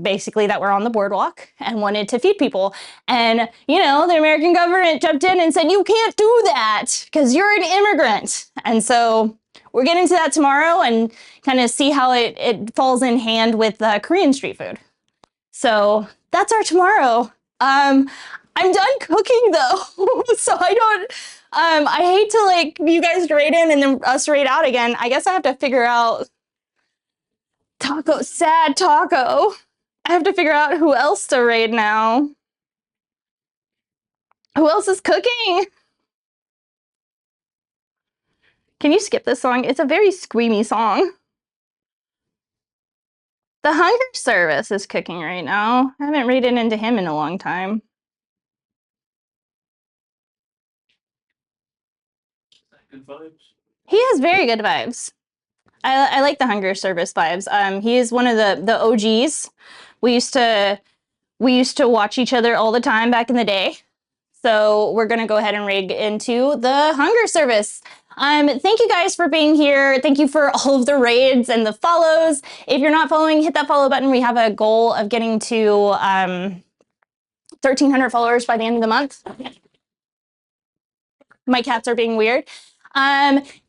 S1: basically that were on the boardwalk and wanted to feed people. And, you know, the American government jumped in and said, you can't do that because you're an immigrant. And so we're getting to that tomorrow and kind of see how it falls in hand with Korean street food. So that's our tomorrow. I'm done cooking though, so I don't, I hate to like you guys to raid in and then us raid out again. I guess I have to figure out sad taco. I have to figure out who else to raid now. Who else is cooking? Can you skip this song? It's a very squeamy song. The Hunger Service is cooking right now. I haven't raided into him in a long time.
S2: Good vibes.
S1: He has very good vibes. I like the Hunger Service vibes. He is one of the OGs. We used to watch each other all the time back in the day. So we're gonna go ahead and rig into the Hunger Service. Thank you guys for being here. Thank you for all of the raids and the follows. If you're not following, hit that follow button. We have a goal of getting to 1,300 followers by the end of the month. My cats are being weird.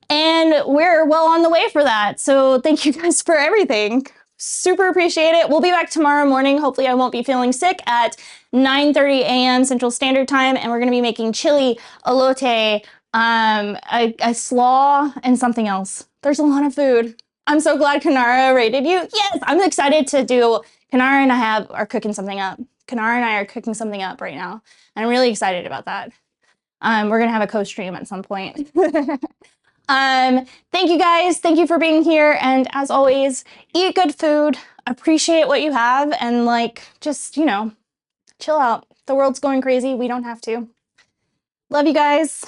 S1: And we're well on the way for that. So thank you guys for everything. Super appreciate it. We'll be back tomorrow morning. Hopefully I won't be feeling sick at 9:30 a.m. Central Standard Time. And we're going to be making chili, elote, a slaw, and something else. There's a lot of food. I'm so glad Kanara rated you. Yes, I'm excited to do. Kanara and I are cooking something up. Kanara and I are cooking something up right now. And I'm really excited about that. We're going to have a co-stream at some point. Thank you guys. Thank you for being here. And as always, eat good food, appreciate what you have, and like, just, you know, chill out. The world's going crazy. We don't have to. Love you guys.